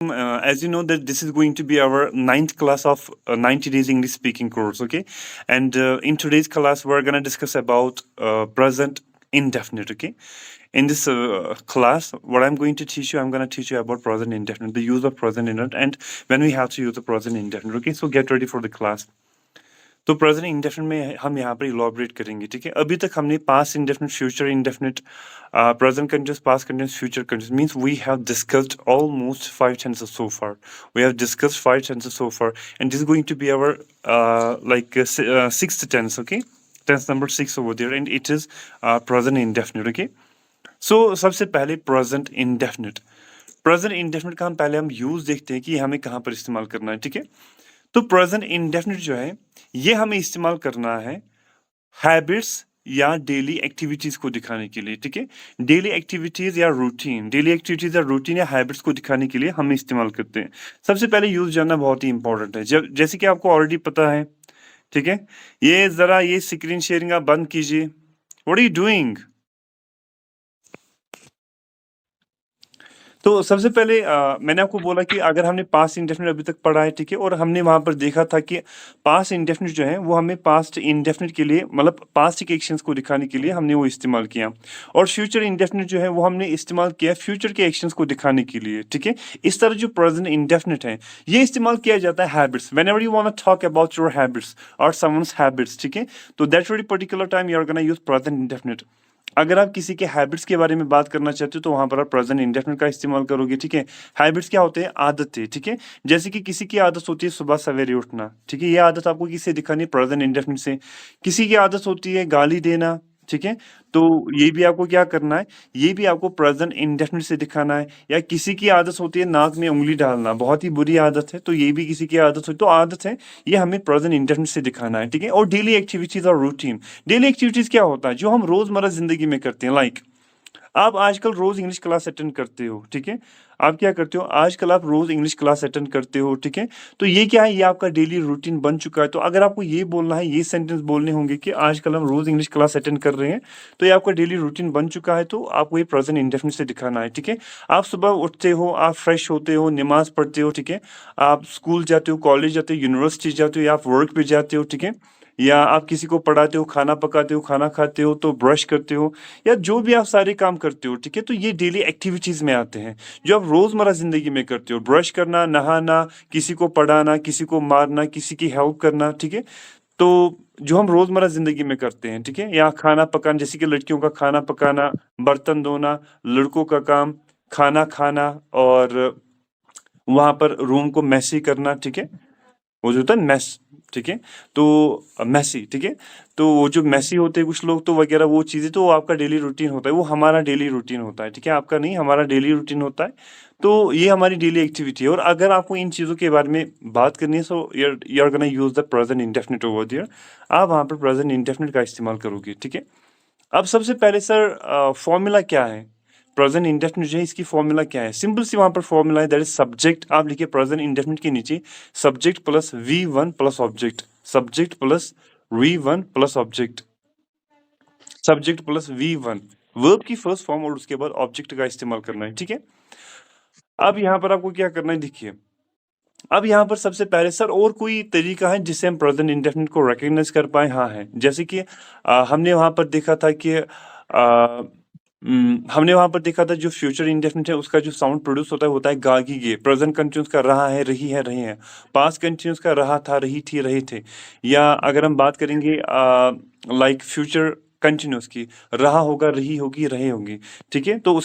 As you know that this is going to be our ninth class of 90 days English speaking course, okay? And in today's class we're going to discuss about present indefinite, okay? In this class, what I'm going to teach you, I'm going to teach you about present indefinite, the use of present indefinite, and when we have to use the present indefinite, okay? So get ready for the class. तो present indefinite में हम यहाँ पर इलॉबरेट करेंगे, ठीक है? अभी तक हमने past indefinite, future indefinite, present continuous, past continuous, future continuous, means we have discussed almost 5 tenses so far. We have discussed 5 tenses so far, and this is going to be our sixth tense, okay? Tense number 6 over there, and it is present indefinite, okay? So सबसे पहले present indefinite. Present indefinite का हम पहले हम use देखते हैं कि हमें कहाँ पर इस्तेमाल करना है, ठीक है? तो प्रेजेंट इंडेफिनिट जो है ये हमें इस्तेमाल करना है हैबिट्स या डेली एक्टिविटीज को दिखाने के लिए, ठीक है? डेली एक्टिविटीज या रूटीन या हैबिट्स को दिखाने के लिए हम इस्तेमाल करते हैं। सबसे पहले यूज जानना बहुत ही इंपॉर्टेंट है, जब जैसे कि आपको ऑलरेडी पता है, ठीक है? ये जरा ये स्क्रीन शेयरिंग आप बंद कीजिए। What are you doing? तो सबसे पहले मैंने आपको बोला कि अगर हमने पास्ट इंडेफिनिट अभी तक पढ़ा है, ठीक है? और हमने वहां पर देखा था कि पास्ट इंडेफिनिट जो है वो हमें पास्ट इंडेफिनिट के लिए, मतलब पास्ट के एक्शंस को दिखाने के लिए हमने वो इस्तेमाल किया, और फ्यूचर इंडेफिनिट जो है वो हमने इस्तेमाल किया फ्यूचर के एक्शंस को दिखाने के लिए, ठीक है? इस तरह जो प्रेजेंट इंडेफिनिट है ये इस्तेमाल किया जाता है habits, whenever you want to talk about your habits और समवन्स हैबिट्स, ठीक है? तो that very particular time you are gonna use present indefinite. अगर आप किसी के हैबिट्स के बारे में बात करना चाहते हो तो वहां पर आप प्रेजेंट इंडेफिनिट का इस्तेमाल करोगे, ठीक है? हैबिट्स क्या होते हैं? आदतें, ठीक है? जैसे कि किसी की आदत होती है सुबह सवेरे उठना, ठीक है? ये आदत आपको किससे दिखानी है? प्रेजेंट इंडेफिनिट से। किसी की आदत होती है गाली देना, ठीक है? तो ये भी आपको क्या करना है? ये भी आपको प्रेजेंट इंडेफिनिट से दिखाना है। या किसी की आदत होती है नाक में उंगली डालना, बहुत ही बुरी आदत है, तो ये भी किसी की आदत हो, तो आदत है, ये हमें प्रेजेंट इंडेफिनिट से दिखाना है, ठीक है? और डेली एक्टिविटीज और रूटीन। डेली एक्टिविटीज क्या होता है? जो हम रोजमर्रा जिंदगी में करते हैं, लाइक आप आजकल रोज इंग्लिश क्लास अटेंड करते हो, ठीक है? आप क्या करते हो? आजकल आप रोज इंग्लिश क्लास अटेंड करते हो, ठीक है? तो ये क्या है? ये आपका डेली रूटीन बन चुका है। तो अगर आपको ये बोलना है, ये सेंटेंस बोलने होंगे कि आजकल हम रोज इंग्लिश क्लास अटेंड कर रहे हैं, तो ये आपका डेली रूटीन बन चुका है, तो आपको ये प्रेजेंट इंडेफिनिट से दिखाना है, ठीक है? आप सुबह उठते हो, आप फ्रेश होते हो, नमाज पढ़ते हो, ठीक है? आप स्कूल जाते हो, कॉलेज जाते हो, यूनिवर्सिटी जाते हो, या आप वर्क पे जाते हो, ठीक है? या आप किसी को पढ़ाते हो, खाना पकाते हो, खाना खाते हो, तो ब्रश करते हो, या जो भी आप सारे काम करते हो, ठीक है? तो ये डेली एक्टिविटीज में आते हैं जो आप रोजमर्रा जिंदगी में करते हो। ब्रश करना, नहाना, किसी को पढ़ाना, किसी को मारना, किसी की हेल्प करना, ठीक है? तो जो हम रोजमर्रा जिंदगी में करते हैं, ठीक है? या खाना पकाना, जैसे कि लड़कियों का खाना पकाना, बर्तन धोना, लड़कों का काम खाना खाना, और वहां पर रूम को मैसी करना, ठीक है? वो जो होता है मेस, ठीक है? तो मेसी, ठीक है? तो वो जो मेसी होते हैं कुछ लोग, तो वगैरह वो चीजें, तो वो आपका डेली रूटीन होता है, वो हमारा डेली रूटीन होता है, ठीक है? आपका नहीं, हमारा डेली रूटीन होता है। तो ये हमारी डेली एक्टिविटी है, और अगर आपको इन चीजों के बारे में बात करनी है, so you are gonna use the present indefinite over there. आप वहां पर प्रेजेंट इंडेफिनिट का इस्तेमाल करोगे, ठीक है? अब सबसे पहले सर फॉर्मूला क्या है? प्रेजेंट इंडेफिनिट जो है इसकी फॉर्मूला क्या है? सिंपल सी वहां पर फॉर्मूला है, दैट इज सब्जेक्ट। आप लिखिए प्रेजेंट इंडेफिनिट के नीचे subject plus V1 plus object, subject plus V1 plus object, subject plus V1, verb की फर्स्ट फॉर्म और उसके बाद ऑब्जेक्ट का इस्तेमाल करना है, ठीक है? अब यहाँ पर आपको क्या करना है, देखिए। अब यहाँ पर सबसे पहले सर और कोई तरीका है जिससे हम प्रेजेंट इंडेफिनिट को रिकॉग्नाइज कर पाए? हाँ है, जैसे कि हमने वहां पर देखा था कि हमने वहां पर देखा था जो फ्यूचर इंडेफिनिट है उसका जो साउंड प्रोड्यूस होता है गा गी गे। प्रेजेंट कंटिन्यूस का रहा है, रही है, रहे हैं। पास्ट कंटिन्यूस का रहा था, रही थी, रहे थे। या अगर हम बात करेंगे लाइक फ्यूचर कंटिन्यूस की, रहा होगा, रही होगी, रहे होंगे, ठीक है? तो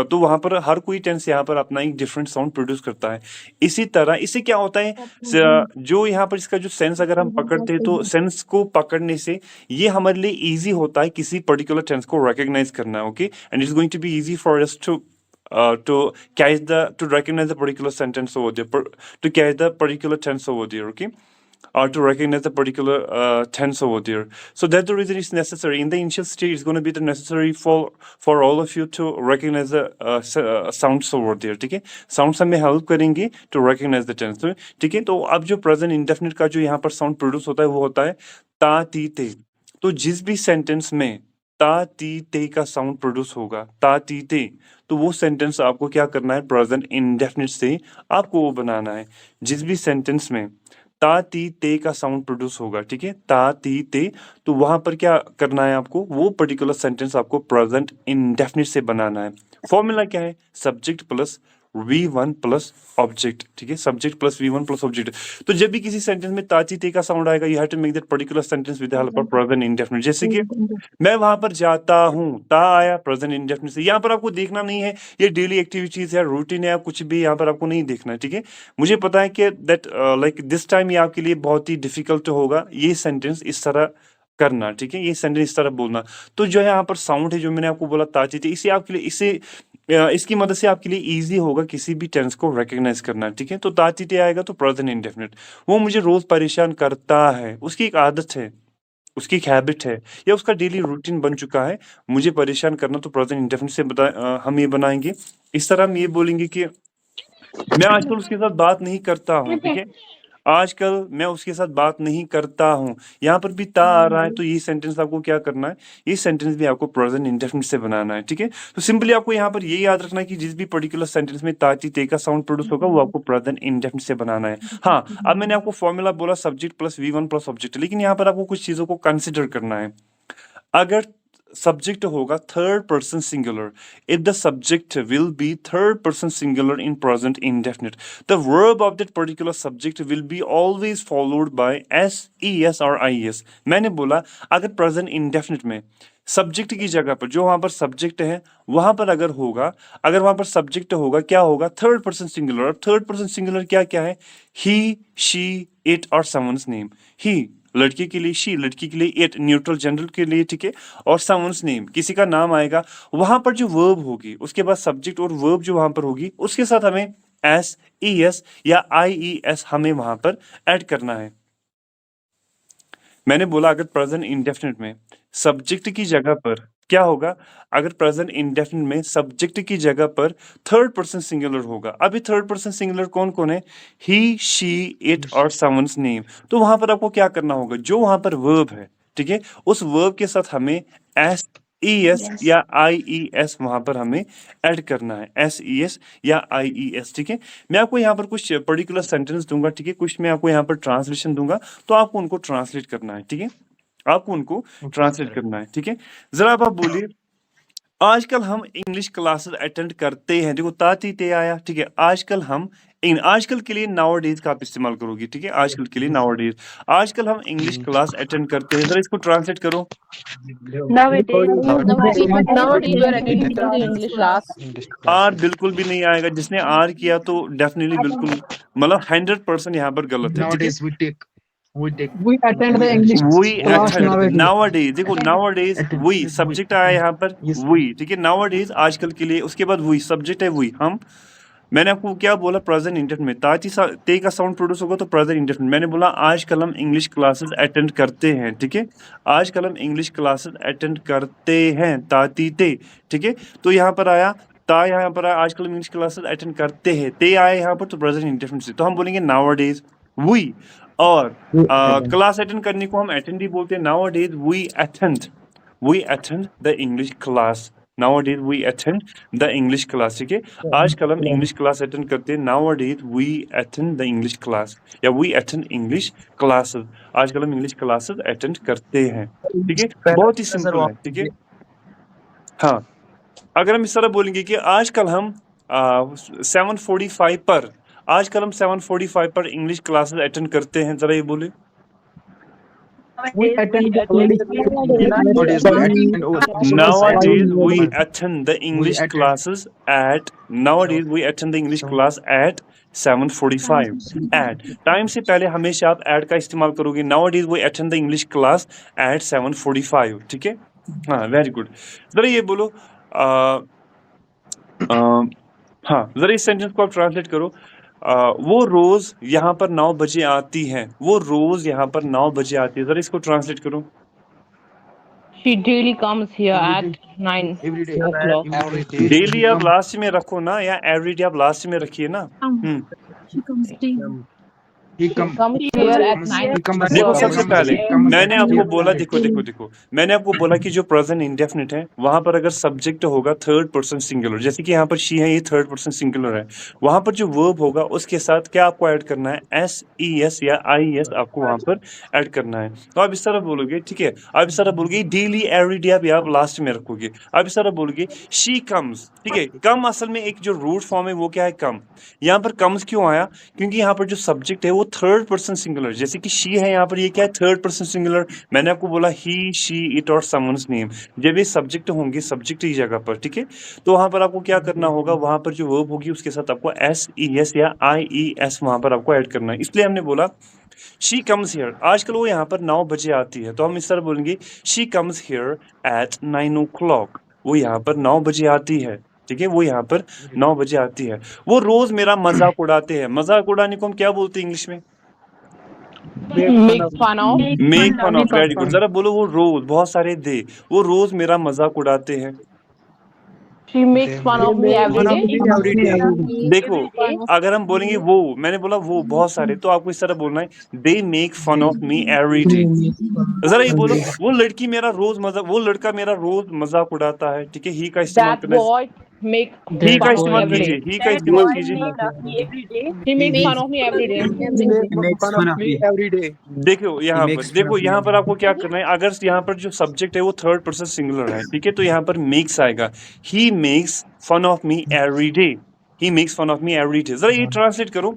तो वहां पर हर कोई टेंस यहाँ पर अपना एक डिफरेंट साउंड प्रोड्यूस करता है। इसी तरह इससे क्या होता है, जो यहाँ पर इसका जो सेंस अगर हम पकड़ते हैं, तो सेंस को पकड़ने से ये हमारे लिए इजी होता है किसी पर्टिकुलर टेंस को रिकॉग्नाइज करना, okay? And it's going to be easy for us to catch to recognize the particular sentence over there, to catch the particular tense over there, okay? Or to recognize the particular tense over there. So that's the reason it's necessary. In the initial stage, it's going to be the necessary for all of you to recognize the sounds over there, ठीक है? Sounds हमें help करेंगे to recognize the tense, ठीक है? तो अब जो present indefinite का जो यहाँ पर sound produce होता है वो होता है ता ती ते। तो जिस भी sentence में ता ती ते का साउंड प्रोड्यूस होगा, ता ती ते, तो वो सेंटेंस आपको क्या करना है, प्रेजेंट इंडेफिनिट से आपको वो बनाना है। जिस भी सेंटेंस में ता ती ते का साउंड प्रोड्यूस होगा, ठीक है, ता ती ते, तो वहां पर क्या करना है आपको, वो पर्टिकुलर सेंटेंस आपको प्रेजेंट इंडेफिनिट से बनाना है। फॉर्मूला क्या है, subject plus V1 plus object, ठीक है, subject plus V1 plus object. तो जब भी किसी सेंटेंस में ताची ते का साउंड आएगा, you have to make that particular sentence with the help of present indefinite. जैसे कि मैं वहां पर जाता हूँ, ता आया प्रेजेंट इंडेफिनिट से। यहाँ पर आपको देखना नहीं है ये डेली एक्टिविटीज है, रूटीन है, कुछ भी यहाँ पर आपको नहीं देखना है, ठीक है। मुझे पता है कि दैट लाइक दिस टाइम ये आपके लिए बहुत ही डिफिकल्ट होगा ये सेंटेंस इस तरह करना, ठीक है, ये सेंटेंस इस तरह बोलना। तो जो है यहाँ पर साउंड है जो मैंने आपको बोला ताची थी, इसे आपके लिए इसकी मदद से आपके लिए इजी होगा किसी भी टेंस को रिकॉग्नाइज करना, ठीक है। तो ताची ते आएगा तो प्रेजेंट इंडेफिनिट, वो मुझे रोज परेशान करता है, उसकी एक आदत है, उसकी एक हैबिट है, या उसका डेली रूटीन बन चुका है मुझे परेशान करना, तो प्रेजेंट इंडेफिनिट से हम ये बनाएंगे। इस तरह हम ये बोलेंगे कि मैं आजकल उसके साथ बात नहीं करता हूँ, ठीक है, आजकल मैं उसके साथ बात नहीं करता हूँ। यहाँ पर भी ता आ रहा है, तो ये सेंटेंस आपको क्या करना है, ये सेंटेंस भी आपको प्रेजेंट इंडेफिनिट से बनाना है, ठीक है। तो सिंपली आपको यहाँ पर ये याद रखना है कि जिस भी पर्टिकुलर सेंटेंस में ताची ते का साउंड प्रोड्यूस होगा वो आपको प्रेजेंट इंडेफिनिट से बनाना है। हाँ, अब मैंने आपको फॉर्मूला बोला subject plus V1 plus object, लेकिन यहाँ पर आपको कुछ चीजों को कंसिडर करना है। अगर सब्जेक्ट होगा third person singular, if the subject will be third person singular in present indefinite, the verb of that particular subject will be always followed by s, es or is। मैंने बोला अगर present indefinite में subject की जगह पर जो वहां पर सब्जेक्ट है वहां पर अगर होगा, अगर वहां पर सब्जेक्ट होगा क्या होगा, थर्ड पर्सन सिंगुलर। और थर्ड पर्सन सिंगुलर क्या क्या है, ही, शी, इट और समवन्स नेम। ही लड़की के लिए, शी लड़की के लिए, इट न्यूट्रल जेंडर के लिए, ठीक है, और समवन्स नेम किसी का नाम आएगा। वहां पर जो वर्ब होगी उसके बाद सब्जेक्ट और वर्ब जो वहां पर होगी उसके साथ हमें एस, ई एस या आई ई एस हमें वहां पर ऐड करना है। मैंने बोला अगर प्रेजेंट इंडेफिनिट में सब्जेक्ट की जगह पर क्या होगा, अगर प्रेजेंट इंडेफिनिट में सब्जेक्ट की जगह पर थर्ड पर्सन सिंगुलर होगा। अभी थर्ड पर्सन सिंगुलर कौन कौन है, ही, शी, इट और समवन्स नेम। तो वहां पर आपको क्या करना होगा, जो वहां पर वर्ब है, ठीक है, उस वर्ब के साथ हमें एस, ई एस या आई ई एस वहां पर हमें ऐड करना है, एस ई एस या आई ई एस, ठीक है। मैं आपको यहाँ पर कुछ पर्टिकुलर सेंटेंस दूंगा, ठीक है, कुछ मैं आपको यहाँ पर ट्रांसलेशन दूंगा, तो आपको उनको ट्रांसलेट करना है, ठीक है, आपको उनको ट्रांसलेट करना है, ठीक है। जरा आप बोलिए, आजकल हम इंग्लिश क्लासेस अटेंड करते हैं, देखो ताती ते आया, ठीक है, आजकल हम आजकल के लिए नाउअडेज का आप इस्तेमाल करोगे, ठीक है, आजकल के लिए नाउअडेज, आजकल हम इंग्लिश क्लास अटेंड करते हैं। जरा इसको ट्रांसलेट करो। Nowadays we are attending the English class. आर बिल्कुल भी नहीं आएगा, जिसने आर किया तो डेफिनेटली बिल्कुल मतलब 100% यहाँ पर गलत है, ठीक है। Nowadays we attend the English We class attend nowadays. nowadays, देखो nowadays we सब्जेक्ट आया यहाँ पर we, ठीक है, nowadays आजकल के लिए, उसके बाद we सब्जेक्ट है we हम। मैंने आपको क्या बोला, प्रेजेंट इंडेफिनिट में ताची ते का साउंड प्रोड्यूस होगा तो प्रेजेंट इंडेफिनिट। मैंने बोला आजकल हम इंग्लिश क्लासेस अटेंड करते हैं, ठीक है, आजकल हम इंग्लिश क्लासेस अटेंड करते हैं, ताती ते, ठीक है। तो यहाँ पर आया ता, यहाँ पर आया आजकल हम इंग्लिश क्लासेस अटेंड करते हैं, ते आया यहाँ पर तो प्रेजेंट इंडेफिनिट से, तो हम बोलेंगे नाउअडेज वी। और क्लास अटेंड करने को हम अटेंड ही बोलते हैं, nowadays we attend the English class, nowadays we attend the English class, ठीक है, आजकल हम इंग्लिश क्लास अटेंड करते हैं, nowadays we attend the English class या we attend English classes, आजकल हम इंग्लिश क्लासेस अटेंड करते हैं, ठीक है, बहुत ही सिंपल है, ठीक है। हाँ, अगर हम इस तरह बोलेंगे कि आजकल हम 7:45 पर, आजकल हम 7:45 पर इंग्लिश क्लासेस अटेंड करते हैं, जरा ये बोले। We attend the Nowadays we attend the English classes at nowadays we attend the English class at 7:45 at time से पहले हमेशा आप at का इस्तेमाल करोगे, nowadays we attend the English class at 7:45, ठीक है। हाँ, वेरी गुड। जरा ये बोलो हाँ, जरा इस सेंटेंस को आप ट्रांसलेट करो। वो रोज यहाँ पर 9 बजे आती है, वो रोज यहाँ पर 9 बजे आती है, जरा इसको ट्रांसलेट करो। She daily comes here at 9 o'clock. Daily आप लास्ट में रखो ना, या एवरीडे आप लास्ट में रखिए ना। She comes daily. He She come. comes here at 9 He come back. देखो o'clock सबसे every पहले day. मैंने आपको बोला, देखो मैंने आपको बोला कि जो प्रेजेंट इंडेफिनिट है वहां पर अगर सब्जेक्ट होगा थर्ड पर्सन सिंगुलर, जैसे कि यहाँ पर शी है, ये थर्ड पर्सन सिंगुलर है, वहां पर जो वर्ब होगा उसके साथ क्या आपको ऐड करना है, एस ई एस या आई एस आपको वहां पर ऐड करना है। तो आप इस तरह बोलोगे, ठीक है, आप इस तरह बोलोगे डेली एवरी डे, आप लास्ट में रखोगे, आप इस तरह बोलोगे शी कम्स, ठीक है। कम असल में एक जो रूट फॉर्म है वो क्या है, कम। यहाँ पर कम्स क्यों आया, क्योंकि यहाँ पर जो सब्जेक्ट है वो थर्ड पर्सन सिंगुलर, जैसे कि शी है, यहाँ पर ये क्या है, थर्ड पर्सन सिंगुलर। मैंने आपको बोला ही शी इट और समवन्स नेम, जब ये सब्जेक्ट होंगे सब्जेक्ट की जगह पर, ठीक है, तो वहां पर आपको क्या करना होगा, वहां पर जो वर्ब होगी उसके साथ आपको एस ई एस या आई ई एस वहां पर आपको ऐड करना है। इसलिए हमने बोला शी कम्स हियर, आजकल वो यहाँ पर 9 बजे आती है, तो हम इस तरह बोलेंगे she comes here eight 9 o'clock, वो यहाँ पर 9 बजे आती है, ठीक है, वो यहाँ पर 9 बजे आती है। वो रोज मेरा मजाक उड़ाते हैं, मजाक उड़ाने को हम क्या बोलते हैं इंग्लिश में, Make fun of. Make fun of, very good. जरा बोलो वो रोज, बहुत सारे दे, वो रोज मेरा मजाक उड़ाते हैं। She makes fun of me every day. देखो अगर हम बोलेंगे वो, मैंने बोला वो बहुत सारे, तो आपको इस तरह बोलना है they make fun of me every day. जरा ये बोलो वो लड़की मेरा रोज मजाक, वो लड़का मेरा रोज मजाक उड़ाता है, ठीक है, ही का इस्तेमाल That करना है, boy make ही का fun of me इस्तेमाल every कीजिए, day. ही का इस्तेमाल कीजिए। He makes fun of me every day. makes fun of me every day. देखो यहाँ पर, makes fun देखो of me यहाँ पर every आपको क्या करना है, अगर यहाँ पर जो सब्जेक्ट है वो थर्ड पर्सन सिंगुलर है, ठीक है, तो यहाँ पर मेक्स आएगा, he makes fun of me every day, he makes fun of me every day. जरा ये ट्रांसलेट करो,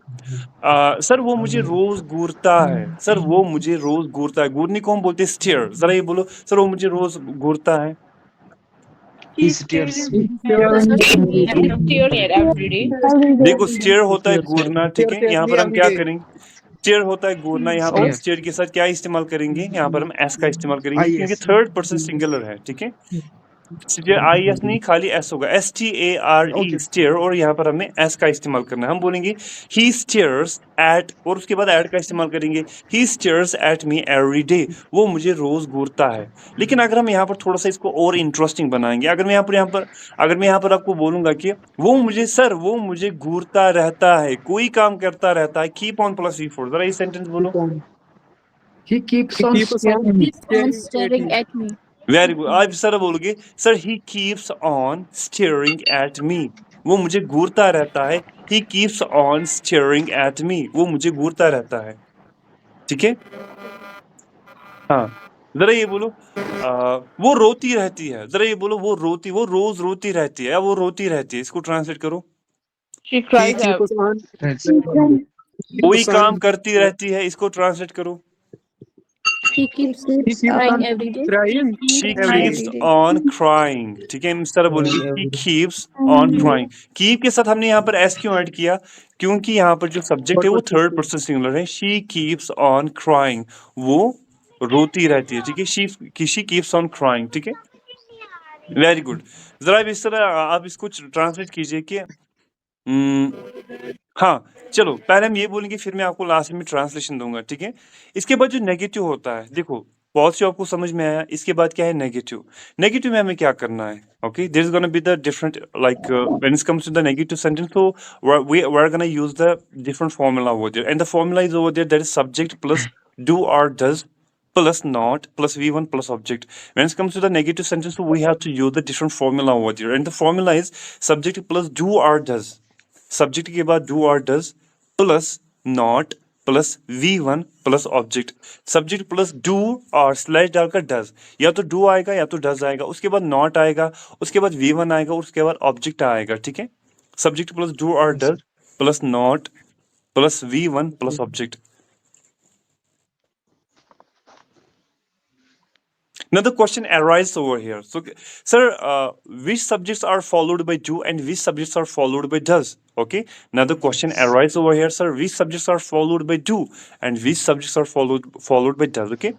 सर वो मुझे रोज घूरता है, सर वो मुझे रोज घूरता है, घूरने को हम बोलते हैं स्टेयर। जरा ये बोलो सर वो मुझे रोज घूरता है। He stares me. Steer me every day. देखो स्टेयर होता है घूरना, ठीक है, यहाँ पर हम क्या करेंगे, स्टेयर होता है घूरना, यहाँ पर हम Stare. स्टेयर के साथ क्या इस्तेमाल करेंगे, यहाँ पर हम एस का इस्तेमाल करेंगे, IS. क्योंकि थर्ड पर्सन सिंगुलर है, ठीक है, स्टेयर आई एस नहीं, खाली एस होगा, S T A R E, stair, और यहाँ पर हमें एस का इस्तेमाल करना है। हम बोलेंगे ही स्टेयर्स एट, और उसके बाद एट का इस्तेमाल करेंगे, he stares at me every day, वो मुझे रोज घूरता है। लेकिन अगर हम यहाँ पर थोड़ा सा इसको और इंटरेस्टिंग बनाएंगे, अगर मैं यहाँ पर आपको बोलूंगा कि वो मुझे, सर वो मुझे घूरता रहता है, कोई काम करता रहता है, कीप ऑन प्लस V4, जरा ये सेंटेंस बोलो। He keeps on staring at me. Very good, आप सर बोलोगे sir he keeps on staring at me, वो मुझे घूरता रहता है, he keeps on staring at me, वो मुझे घूरता रहता है, ठीक है। हाँ जरा ये बोलो वो रोती रहती है, जरा ये बोलो वो रोज रोती रहती है, या वो रोती रहती है, इसको ट्रांसलेट करो। She cries कोई काम करती रहती है, इसको ट्रांसलेट करो। He keeps crying every day. She keeps on crying, ठीक है, इस तरह बोलेंगे he keeps on crying। keep के साथ हमने यहाँ पर s क्यों ऐड किया, क्योंकि यहाँ पर जो सब्जेक्ट है वो थर्ड पर्सन सिंगुलर है। she keeps on crying, वो रोती रहती है, ठीक है, she keeps on crying, ठीक है, वेरी गुड। जरा इस तरह आप इसको ट्रांसलेट कीजिए कि हाँ चलो पहले हम ये बोलेंगे, फिर मैं आपको लास्ट में ट्रांसलेशन दूंगा, ठीक है। इसके बाद जो नेगेटिव होता है, देखो पॉजिटिव आपको समझ में आया, इसके बाद क्या है नेगेटिव। नेगेटिव में हमें क्या करना है, okay, there is gonna be the different, like when it comes to the negative sentence, so we are going to use the different formula over there, and the formula is over there, that is subject plus do or does plus not plus V1 plus object. When it comes to the negative sentence, we have to use the different formula over there, and the formula is subject plus do or does, subject के बाद do और does plus not plus V1 plus object, subject plus do और slash डालकर does, या तो do आएगा या तो डज आएगा, उसके बाद नॉट आएगा, उसके बाद V1 आएगा, उसके बाद ऑब्जेक्ट आएगा, ठीक है। सब्जेक्ट प्लस डू और does plus not plus V1 plus object. Now the question arises over here. So, sir, which subjects are followed by do and which subjects are followed by does? Okay. Now the question arises over here, sir. Which subjects are followed by do and which subjects are followed by does? Okay.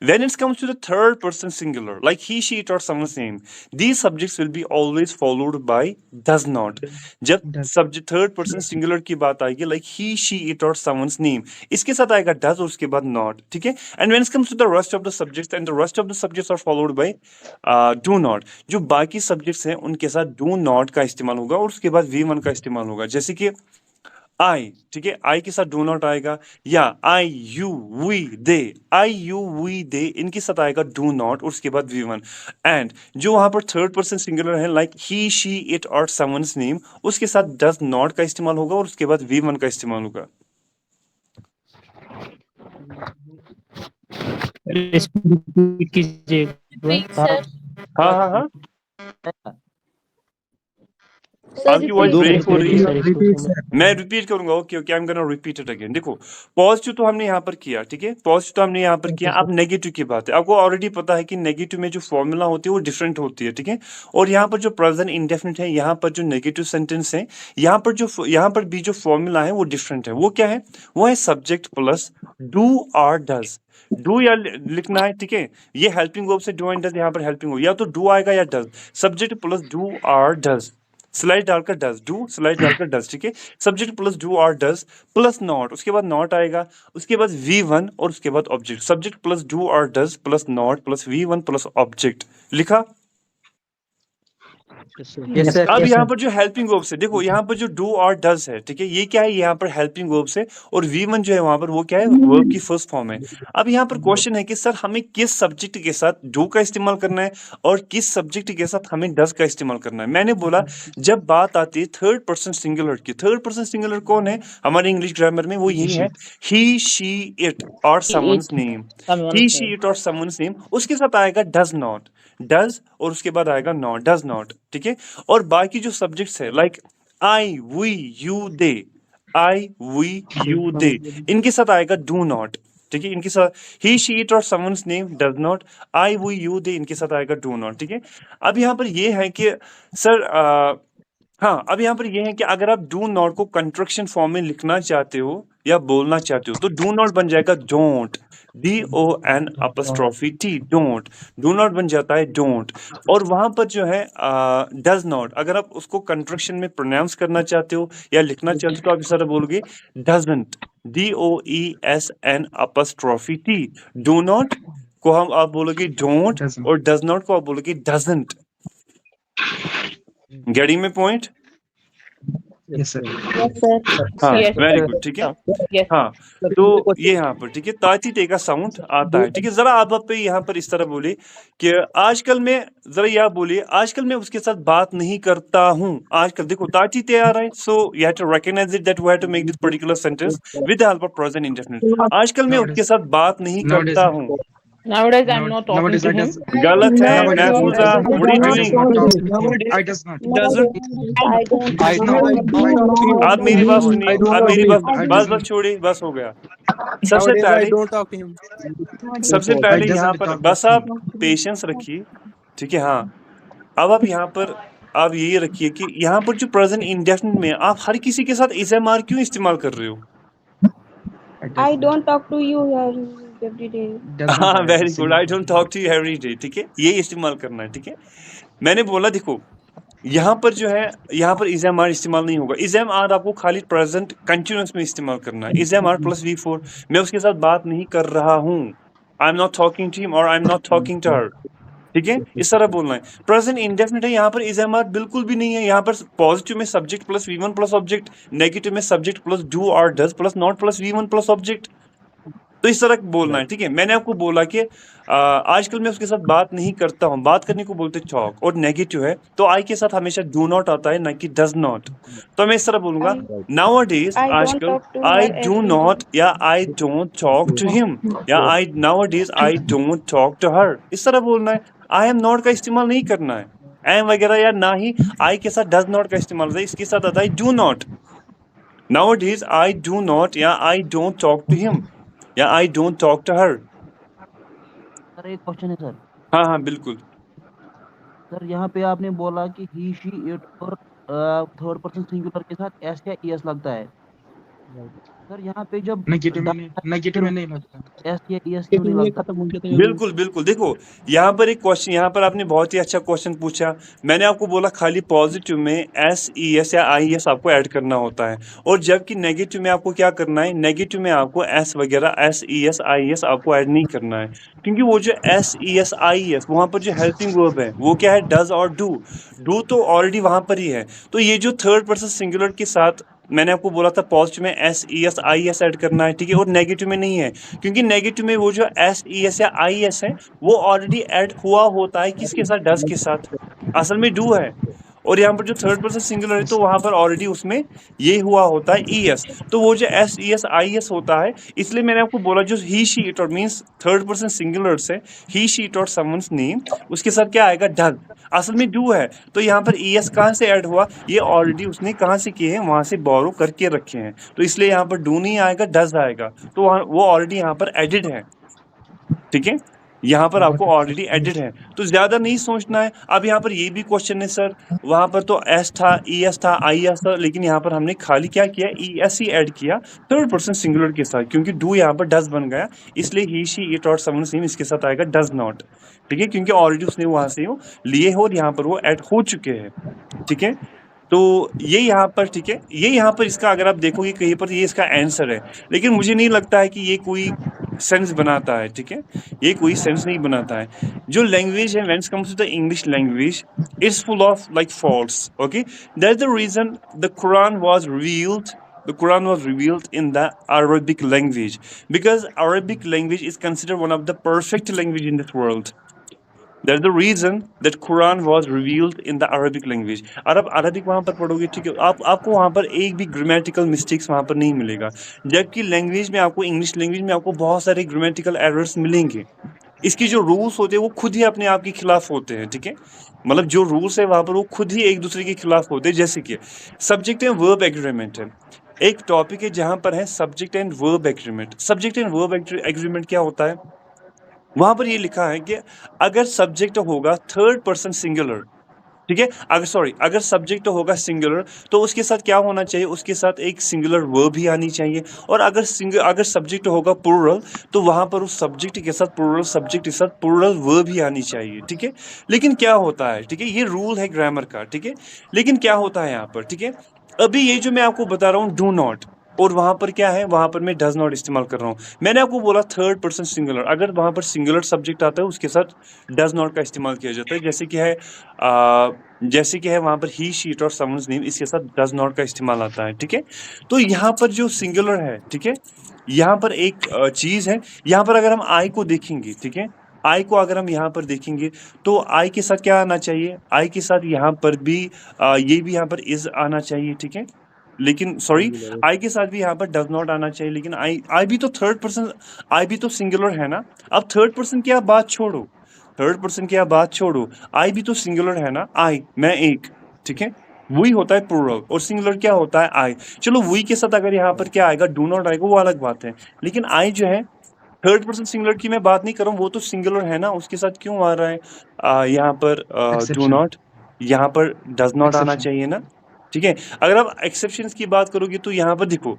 When it comes to the third person singular, like he, she, it, or someone's name, these subjects will be always followed by does not. जब subject third person singular की बात आएगी, like he, she, it, or someone's name, इसके साथ आएगा does और उसके बाद not, ठीक है। And when it comes to the rest of the subjects, and the rest of the subjects are followed by do not, जो बाकी subjects हैं उनके साथ do not का इस्तेमाल होगा और उसके बाद V1 का इस्तेमाल होगा। जैसे कि आई, ठीक है, आई के साथ डू नॉट आएगा, या I you we they, I you we they इनके साथ आएगा डू नॉट और उसके बाद V1। एंड जो वहां पर थर्ड पर्सन सिंगुलर है लाइक ही शी इट और समवन्स नेम, उसके साथ डज नॉट का इस्तेमाल होगा और उसके बाद V1 का इस्तेमाल होगा। रिपीट कीजिए। Repeat, sir. हाँ हाँ हाँ, Sir, आपकी वॉइस repeat. ब्रेक हो रही है। Repeat, sir. मैं रिपीट करूंगा, okay okay, I am gonna repeat it again. देखो, पॉजिटिव तो हमने यहाँ पर किया, ठीक है, पॉजिटिव तो हमने यहाँ पर किया। अब नेगेटिव की बात है, आपको ऑलरेडी पता है कि नेगेटिव में जो फॉर्मूला होती है वो डिफरेंट होती है, ठीक है। और यहाँ पर जो प्रेजेंट इंडेफिनिट है, यहाँ पर जो नेगेटिव सेंटेंस है, यहाँ पर भी जो फॉर्मूला है वो डिफरेंट है। वो क्या है? वो है सब्जेक्ट प्लस डू और डज। डू या लिखना है, ठीक है, ये हेल्पिंग वर्ब से डू एंड डज, यहाँ पर हेल्पिंग वर्ब या तो डू आएगा या डज। सब्जेक्ट प्लस डू और डज, स्लाइड डालकर डज, डू स्लाइड डालकर डज, ठीक है। सब्जेक्ट प्लस डू और डज प्लस नॉट, उसके बाद नॉट आएगा, उसके बाद V1 और उसके बाद ऑब्जेक्ट। सब्जेक्ट प्लस डू और does plus not plus V1 plus object लिखा। Yes, sir. अब यहाँ पर जो हेल्पिंग वर्ब से, देखो यहाँ पर जो डू और डज है, ठीक है, ये क्या है? यहाँ पर हेल्पिंग वर्ब से, और V1 जो है वहां पर वो क्या है? वर्ब की फर्स्ट फॉर्म है। अब यहाँ पर क्वेश्चन है कि सर हमें किस सब्जेक्ट के साथ डू का इस्तेमाल करना है और किस सब्जेक्ट के साथ हमें डज का इस्तेमाल करना है। मैंने बोला जब बात आती है थर्ड पर्सन सिंगुलर की, थर्ड पर्सन सिंगुलर कौन है हमारे इंग्लिश ग्रामर में? वो यही है, ही शी इट और someone's name. He she it और समवन्स नेम, उसके साथ आएगा डज नॉट, डज और उसके बाद आएगा नॉट, डज नॉट, ठीक है। और बाकी जो सब्जेक्ट्स है like I we you they, I we you they, इनके साथ आएगा डू नॉट, ठीक है। इनके साथ ही शी इट और someone's name does not, I we you they, इनके साथ आएगा डू नॉट, ठीक है। अब यहाँ पर ये है कि सर हाँ, अब यहाँ पर ये है कि अगर आप डू नॉट को कंट्रक्शन फॉर्म में लिखना चाहते हो या बोलना चाहते हो तो डू नॉट बन जाएगा don't, DON apostrophe T, don't. Do not बन जाता है डोंट। और वहां पर जो है डज नॉट, अगर आप उसको कंट्रक्शन में प्रोनाउंस करना चाहते हो या लिखना चाहते हो तो आप इस तरह बोलोगे doesn't, DOESN apostrophe T। Do not को आप बोलोगे डोंट Doesn't. और डज नॉट को आप बोलोगे डजंट। गेटिंग में point? Yes, sir. Yes, sir. हाँ, Yes, वेरी sir. गुड, ठीक है। Yes. हाँ, तो ये यहाँ पर, ठीक है, ताती टे का साउंड आता है, ठीक है। जरा आप पे यहाँ पर इस तरह बोले कि आजकल मैं, जरा यह बोलिए आजकल मैं उसके साथ बात नहीं करता हूँ। आजकल देखो ताती टे आ रहा है, so you have to recognise it that we have to make this particular sentence with the help of present indefinite. आजकल मैं उसके साथ बात नहीं Nowadays, करता हूँ। Nowadays, I'm not talking Nowadays, to I him. does. गलत है Nowadays, महफूजा, what are you doing? I does not. Doesn't. I don't. I know. आप मेरी बात सुनिए, I don't आप मेरी talk बात, to him. बस छोड़िए, बस हो गया। सबसे Nowadays, I पहले don't talk to him. सबसे पहले doesn't यहाँ पर talk बस to आप पेशेंस रखिए, ठीक है। हाँ, अब आप यहाँ पर आप ये रखिए कि यहाँ पर जो प्रेजेंट इंडेफिनिट में आप हर किसी के साथ SMR क्यों इस्तेमाल कर रहे हो? I don't talk to you every day. Doesn't हाँ, have very a good, I don't talk to you every day, ठीक है, ये इस्तेमाल करना है, ठीक है। मैंने बोला देखो यहाँ पर जो है, यहाँ पर SMR इस्तेमाल नहीं होगा। SMR आपको खाली प्रेजेंट कंटिन्यूअस में इस्तेमाल करना है। SMR प्लस V4, मैं उसके साथ बात नहीं कर रहा हूँ, I am not talking to him और I am not talking to her, ठीक है, इस तरह बोलना है। प्रेजेंट इंडेफिनिट है, यहाँ पर SMR बिल्कुल भी नहीं है। यहाँ पर पॉजिटिव में subject plus V1 plus object, negative में सब्जेक्ट प्लस डू और does plus not plus V1 plus object, तो इस तरह बोलना है, ठीक है। मैंने आपको बोला कि आजकल मैं उसके साथ बात नहीं करता हूँ, बात करने को बोलते टॉक, और नेगेटिव है तो आई के साथ हमेशा डू नॉट आता है, ना कि डज नॉट। तो मैं इस तरह बोलूंगा नाउअडेज, I don't आजकल talk to I her do every not या I don't talk to him, या I nowadays I don't talk to her, इस तरह बोलना है। आई एम नॉट का इस्तेमाल नहीं करना है, एम वगैरह, या ना ही आई के साथ डज नॉट का इस्तेमाल होता है, इसके साथ आता है do not. Nowadays I do not या I don't talk to him या I don't talk to her. Sir एक क्वेश्चन है सर। हाँ हाँ बिल्कुल। सर यहाँ पे आपने बोला कि ही शी इट और थर्ड पर्सन सिंगुलर के साथ एस या ईएस लगता है। सर यहाँ पे जब नेगेटिव में नहीं लगता। एस या ईएस क्यों नहीं लगता? बिल्कुल बिल्कुल, देखो यहाँ पर एक क्वेश्चन, यहाँ पर आपने बहुत ही अच्छा क्वेश्चन पूछा। मैंने आपको बोला खाली पॉजिटिव में SES या IES आपको ऐड करना होता है, और जबकि नेगेटिव में आपको क्या करना है, नेगेटिव में आपको S वगैरह SES IES आपको ऐड नहीं करना है, क्योंकि वो जो SES IES वहाँ पर जो हेल्पिंग वर्ब है वो क्या है, डज और डू। डू तो ऑलरेडी वहाँ पर ही है, तो ये जो थर्ड पर्सन सिंगुलर के साथ मैंने आपको बोला था पॉजिटिव में S E S I S add करना है, ठीक है, और नेगेटिव में नहीं है, क्योंकि नेगेटिव में वो जो एस ई एस या आई एस है वो ऑलरेडी ऐड हुआ होता है किसके साथ, डज के साथ, असल में डू है, और यहाँ पर जो थर्ड पर्सन सिंगुलर है तो वहां पर ऑलरेडी उसमें ये हुआ होता है ई एस, तो वो जो S E S I S होता है, इसलिए मैंने आपको बोला जो ही शी इट और मीन्स थर्ड पर्सन सिंगुलर से ही शी इट और समवन्स नेम, उसके साथ क्या आएगा, डज, असल में डू है, तो यहाँ पर ई एस कहाँ से ऐड हुआ, ये ऑलरेडी उसने कहाँ से किए हैं, वहां से बोरो करके रखे हैं, तो इसलिए यहाँ पर डू नहीं आएगा, डज आएगा, तो वो ऑलरेडी यहाँ पर एडिड है, ठीक है, यहाँ पर आपको ऑलरेडी एडिड है, तो ज्यादा नहीं सोचना है। अब यहाँ पर ये भी क्वेश्चन है सर, वहां पर तो एस था, ई एस था, आई एस था, लेकिन यहाँ पर हमने खाली क्या किया, ई एस ही ऐड किया थर्ड पर्सन सिंगुलर के साथ, क्योंकि डू यहाँ पर डज बन गया, इसलिए ही शी इट और समवन सेम इसके साथ आएगा डज नॉट, ठीक है, क्योंकि ऑलरेडी उसने वहां से लिए हो और यहाँ पर वो ऐड हो चुके हैं, ठीक है, तो ये यहाँ पर, ठीक है, ये यहाँ पर इसका अगर आप देखोगे कहीं पर ये इसका आंसर है, लेकिन मुझे नहीं लगता है कि ये कोई सेंस बनाता है, ठीक है, ये कोई सेंस नहीं बनाता है। जो लैंग्वेज है when it comes to the English language it's full of like faults, okay, that's the reason the Quran was revealed in the Arabic language, because Arabic language is considered one of the perfect language in this world. That's the reason that Quran was revealed in the Arabic language. Arabic वहाँ पर पढ़ोगे, ठीक है, आपको वहाँ पर एक भी ग्रामेटिकल मिस्टेक्स वहाँ पर नहीं मिलेगा, जबकि लैंग्वेज में आपको, इंग्लिश लैंग्वेज में आपको बहुत सारे ग्रामेटिकल एरर्स मिलेंगे। इसकी जो रूल्स होते हैं वो खुद ही अपने आप के खिलाफ होते हैं, ठीक है, मतलब जो रूल्स है वहाँ पर वो खुद ही एक दूसरे के खिलाफ होते हैं। जैसे कि सब्जेक्ट एंड वर्ब एग्रीमेंट है, एक टॉपिक है जहाँ पर है subject and verb agreement. Subject and verb agreement क्या होता है, वहां पर ये लिखा है कि अगर सब्जेक्ट होगा थर्ड पर्सन सिंगुलर, ठीक है, अगर सब्जेक्ट होगा सिंगुलर तो उसके साथ क्या होना चाहिए, उसके साथ एक सिंगुलर वर्ब भी आनी चाहिए, और अगर सब्जेक्ट होगा प्लूरल तो वहां पर उस सब्जेक्ट के साथ प्लूरल वर्ब भी आनी चाहिए, ठीक है। लेकिन क्या होता है, ठीक है, ये रूल है ग्रामर का, ठीक है, लेकिन क्या होता है यहाँ पर, ठीक है, अभी ये जो मैं आपको बता रहा हूँ डू नॉट, और वहां पर क्या है, वहां पर मैं डज नॉट इस्तेमाल कर रहा हूँ। मैंने आपको बोला थर्ड पर्सन सिंगुलर, अगर वहां पर सिंगुलर सब्जेक्ट आता है उसके साथ डज नॉट का इस्तेमाल किया जाता है, जैसे कि है वहां पर ही शी इट और समवन्स नेम, इसके साथ डज नॉट का इस्तेमाल आता है, ठीक है। तो यहाँ पर जो सिंगुलर है, ठीक है, यहाँ पर एक चीज है, यहाँ पर अगर हम आई को देखेंगे, ठीक है, आई को अगर हम यहाँ पर देखेंगे तो आई के साथ क्या आना चाहिए, आई के साथ यहाँ पर भी ये भी यहाँ पर इज आना चाहिए, ठीक है, लेकिन सॉरी आई के साथ भी यहाँ पर डज नॉट आना चाहिए, लेकिन आई भी तो थर्ड पर्सन, आई भी तो सिंगुलर है ना। अब थर्ड पर्सन की आप बात छोड़ो, आई भी तो सिंगुलर है ना, आई मैं एक, ठीक है, वही होता है प्लूरल, और सिंगुलर क्या होता है आई। चलो वही के साथ अगर यहाँ पर क्या आएगा, डू नॉट आएगा, वो अलग बात है, लेकिन आई जो है थर्ड पर्सन सिंगुलर की मैं बात नहीं कर रहा हूँ, वो तो सिंगुलर है ना, उसके साथ क्यों आ रहा है यहाँ पर डू नॉट, यहाँ पर डज नॉट आना चाहिए ना, ठीक है। अगर आप एक्सेप्शंस की बात करोगे तो यहाँ पर देखो,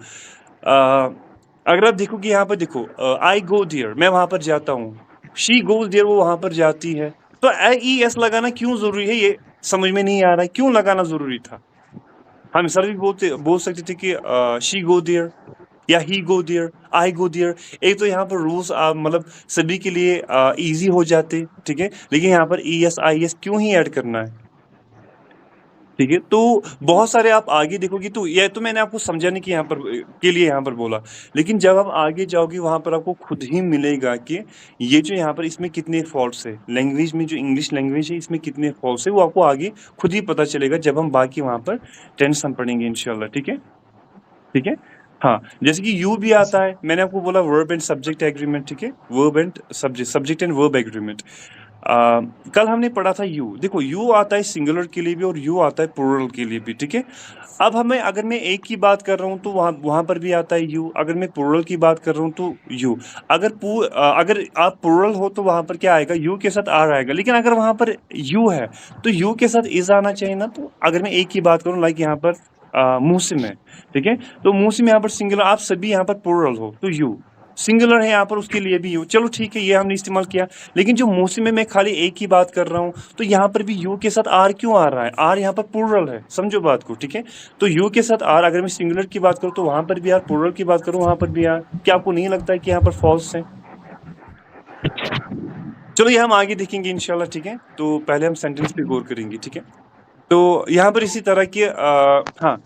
अगर आप देखोगे यहाँ पर देखो, आई गो देयर, मैं वहां पर जाता हूँ, शी गोज देयर, वो वहां पर जाती है, तो आई एस लगाना क्यों जरूरी है, ये समझ में नहीं आ रहा है, क्यों लगाना जरूरी था। हम सर भी बोल सकते थे कि शी गो देयर या ही go there, I go there, एक तो यहाँ पर रूल्स मतलब सभी के लिए इजी हो जाते, ठीक है, लेकिन यहाँ पर ई एस आई एस क्यों ही ऐड करना है, ठीक है। तो बहुत सारे आप आगे देखोगे तो ये तो मैंने आपको समझाने की यहाँ पर बोला, लेकिन जब आप आगे जाओगे वहां पर आपको खुद ही मिलेगा कि ये जो यहाँ पर इसमें कितने फॉल्ट्स है, लैंग्वेज में जो इंग्लिश लैंग्वेज है इसमें कितने फॉल्ट्स है, वो आपको आगे खुद ही पता चलेगा जब हम बाकी वहां पर टेंस हम पढ़ेंगे इंशाल्लाह, ठीक है, ठीक है। हाँ, जैसे कि यू भी आता है, मैंने आपको बोला वर्ब एंड सब्जेक्ट एग्रीमेंट, ठीक है, verb and subject and verb agreement. कल हमने पढ़ा था यू, देखो यू आता है सिंगुलर के लिए भी और यू आता है प्लूरल के लिए भी, ठीक है। अब अगर मैं एक की बात कर रहा हूँ तो वहां पर भी आता है यू, अगर मैं प्लूरल की बात कर रहा हूँ तो यू, अगर आप प्लूरल हो तो वहां पर क्या आएगा, यू के साथ आर आएगा, लेकिन अगर वहां पर यू है तो यू के साथ इज आना चाहिए ना। तो अगर मैं एक की बात करूँ, लाइक यहाँ पर मूसिम है, ठीक है, तो मूसिम यहाँ पर सिंगुलर, आप सभी यहाँ पर प्लूरल हो तो यू, सिंगुलर है यहाँ पर उसके लिए भी यू, चलो ठीक है, ये हमने इस्तेमाल किया, लेकिन जो मूसिम में मैं खाली एक ही बात कर रहा हूँ तो यहाँ पर भी यू के साथ आर क्यों आ रहा है, आर यहाँ पर प्लूरल है, समझो बात को, ठीक है। तो यू के साथ आर, अगर मैं सिंगुलर की बात करूँ तो वहां पर भी आर, प्लूरल की बात करूँ वहां पर भी आर, क्या आपको नहीं लगता है कि यहाँ पर फॉल्स है। चलो ये हम आगे देखेंगे इंशाल्लाह, ठीक है। तो पहले हम सेंटेंस पे गौर करेंगे, ठीक है। तो यहाँ पर इसी तरह की हाँ,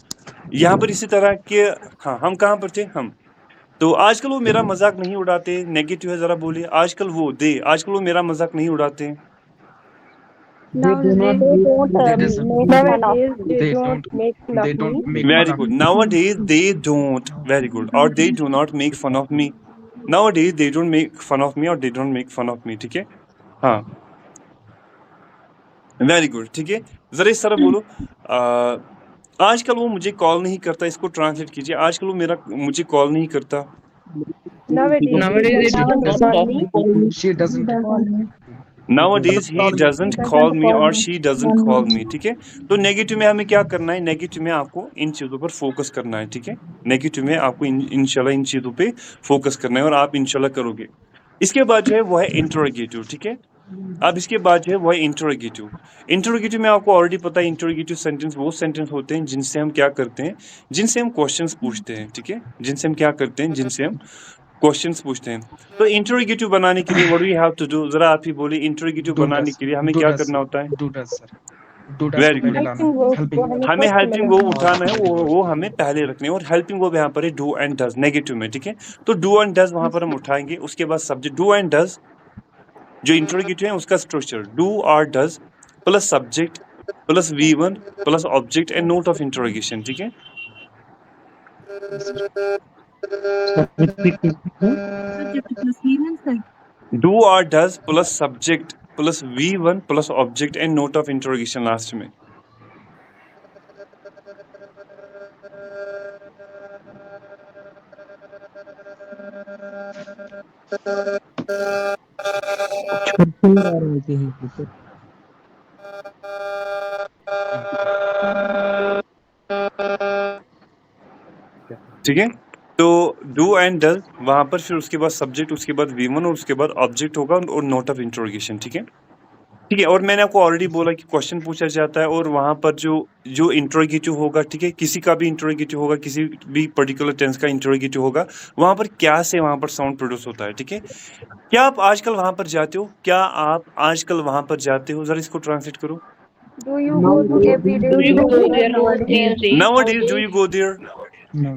यहाँ पर इसी तरह के, हाँ हम कहाँ पर थे हम, तो आजकल वो मेरा मजाक नहीं उड़ाते, नेगेटिव है, जरा बोलिए। आजकल वो मेरा मजाक नहीं उड़ाते। Nowadays They they don't They don't doesn't. make fun of Nowadays me. they They don't don't. make fun of They don't me. make Very fun of good. me. Nowadays they don't. Very good. Or they do not make fun of me. Nowadays they don't make fun of me or they don't make fun of me. ठीक है, हाँ, very good. ठीक है, जरा इस तरह बोलो। आजकल वो मुझे कॉल नहीं करता, इसको ट्रांसलेट कीजिए। आजकल वो मुझे कॉल नहीं करता। Nowadays Nowadays he it doesn't does call not me. me. She doesn't. Nowadays he doesn't call me or she doesn't call me। ठीक है, तो नेगेटिव में हमें क्या करना है? नेगेटिव में आपको इन चीजों पर फोकस करना है। ठीक है, नेगेटिव में आपको इंशाल्लाह इन चीजों पे फोकस करना है और आप इंशाल्लाह करोगे। इसके बाद जो है वो है इंटरोगेटिव। ठीक है, अब इसके बाद जो है वो है इंटरोगेटिव। इंटरोगेटिव में आपको ऑलरेडी पता है, इंटरोगेटिव सेंटेंस वो सेंटेंस होते हैं जिनसे हम क्या करते हैं, जिनसे हम क्वेश्चंस पूछते हैं। ठीक है, जिनसे हम क्या करते हैं, जिनसे हम क्वेश्चंस पूछते हैं। तो इंटरोगेटिव बनाने के लिए what do we have to do, जरा आप ही बोलिए। इंटरोगेटिव Do बनाने does. के लिए हमें Do क्या does. करना होता है? Do does, sir. Do does very को पहले गुड। लाना है. Helping verb Helping को verb. हमें हमें first में हेल्पिंग वो रखना होता उठाना है, वो हमें पहले रखने हैं। और हेल्पिंग वो यहाँ पर है डू एंड डज, नेगेटिव में। ठीक है, तो डू एंड डज वहां पर हम उठाएंगे। उसके बाद सब्जेक्ट, डू एंड डज जो इंटरोगेटिव है उसका स्ट्रक्चर डू और does plus subject plus V1 plus object and note of interrogation. ठीक है, Yes, sir. डू और does plus subject plus V1 plus object and note of interrogation last में। छुट्टी आ रही थी टीचर। ठीक है, तो डू एंड डज वहां पर, फिर उसके बाद सब्जेक्ट, उसके बाद V1 और उसके बाद ऑब्जेक्ट होगा और नोट ऑफ इंटरोगेशन। ठीक है, ठीक है। और मैंने आपको ऑलरेडी बोला कि क्वेश्चन पूछा जाता है और वहां पर जो जो इंटरोगेटिव होगा, ठीक है, किसी का भी इंटरोगेटिव होगा, किसी भी पर्टिकुलर टेंस का इंटरोगेटिव होगा, वहां पर क्या से वहां पर साउंड प्रोड्यूस होता है। ठीक है, क्या आप आजकल वहां पर जाते हो? क्या आप आजकल वहां पर जाते हो? जरा इसको ट्रांसलेट करो। है। Do you go to everyday Do you school go there nowadays? these days? Nowadays do you go there? No.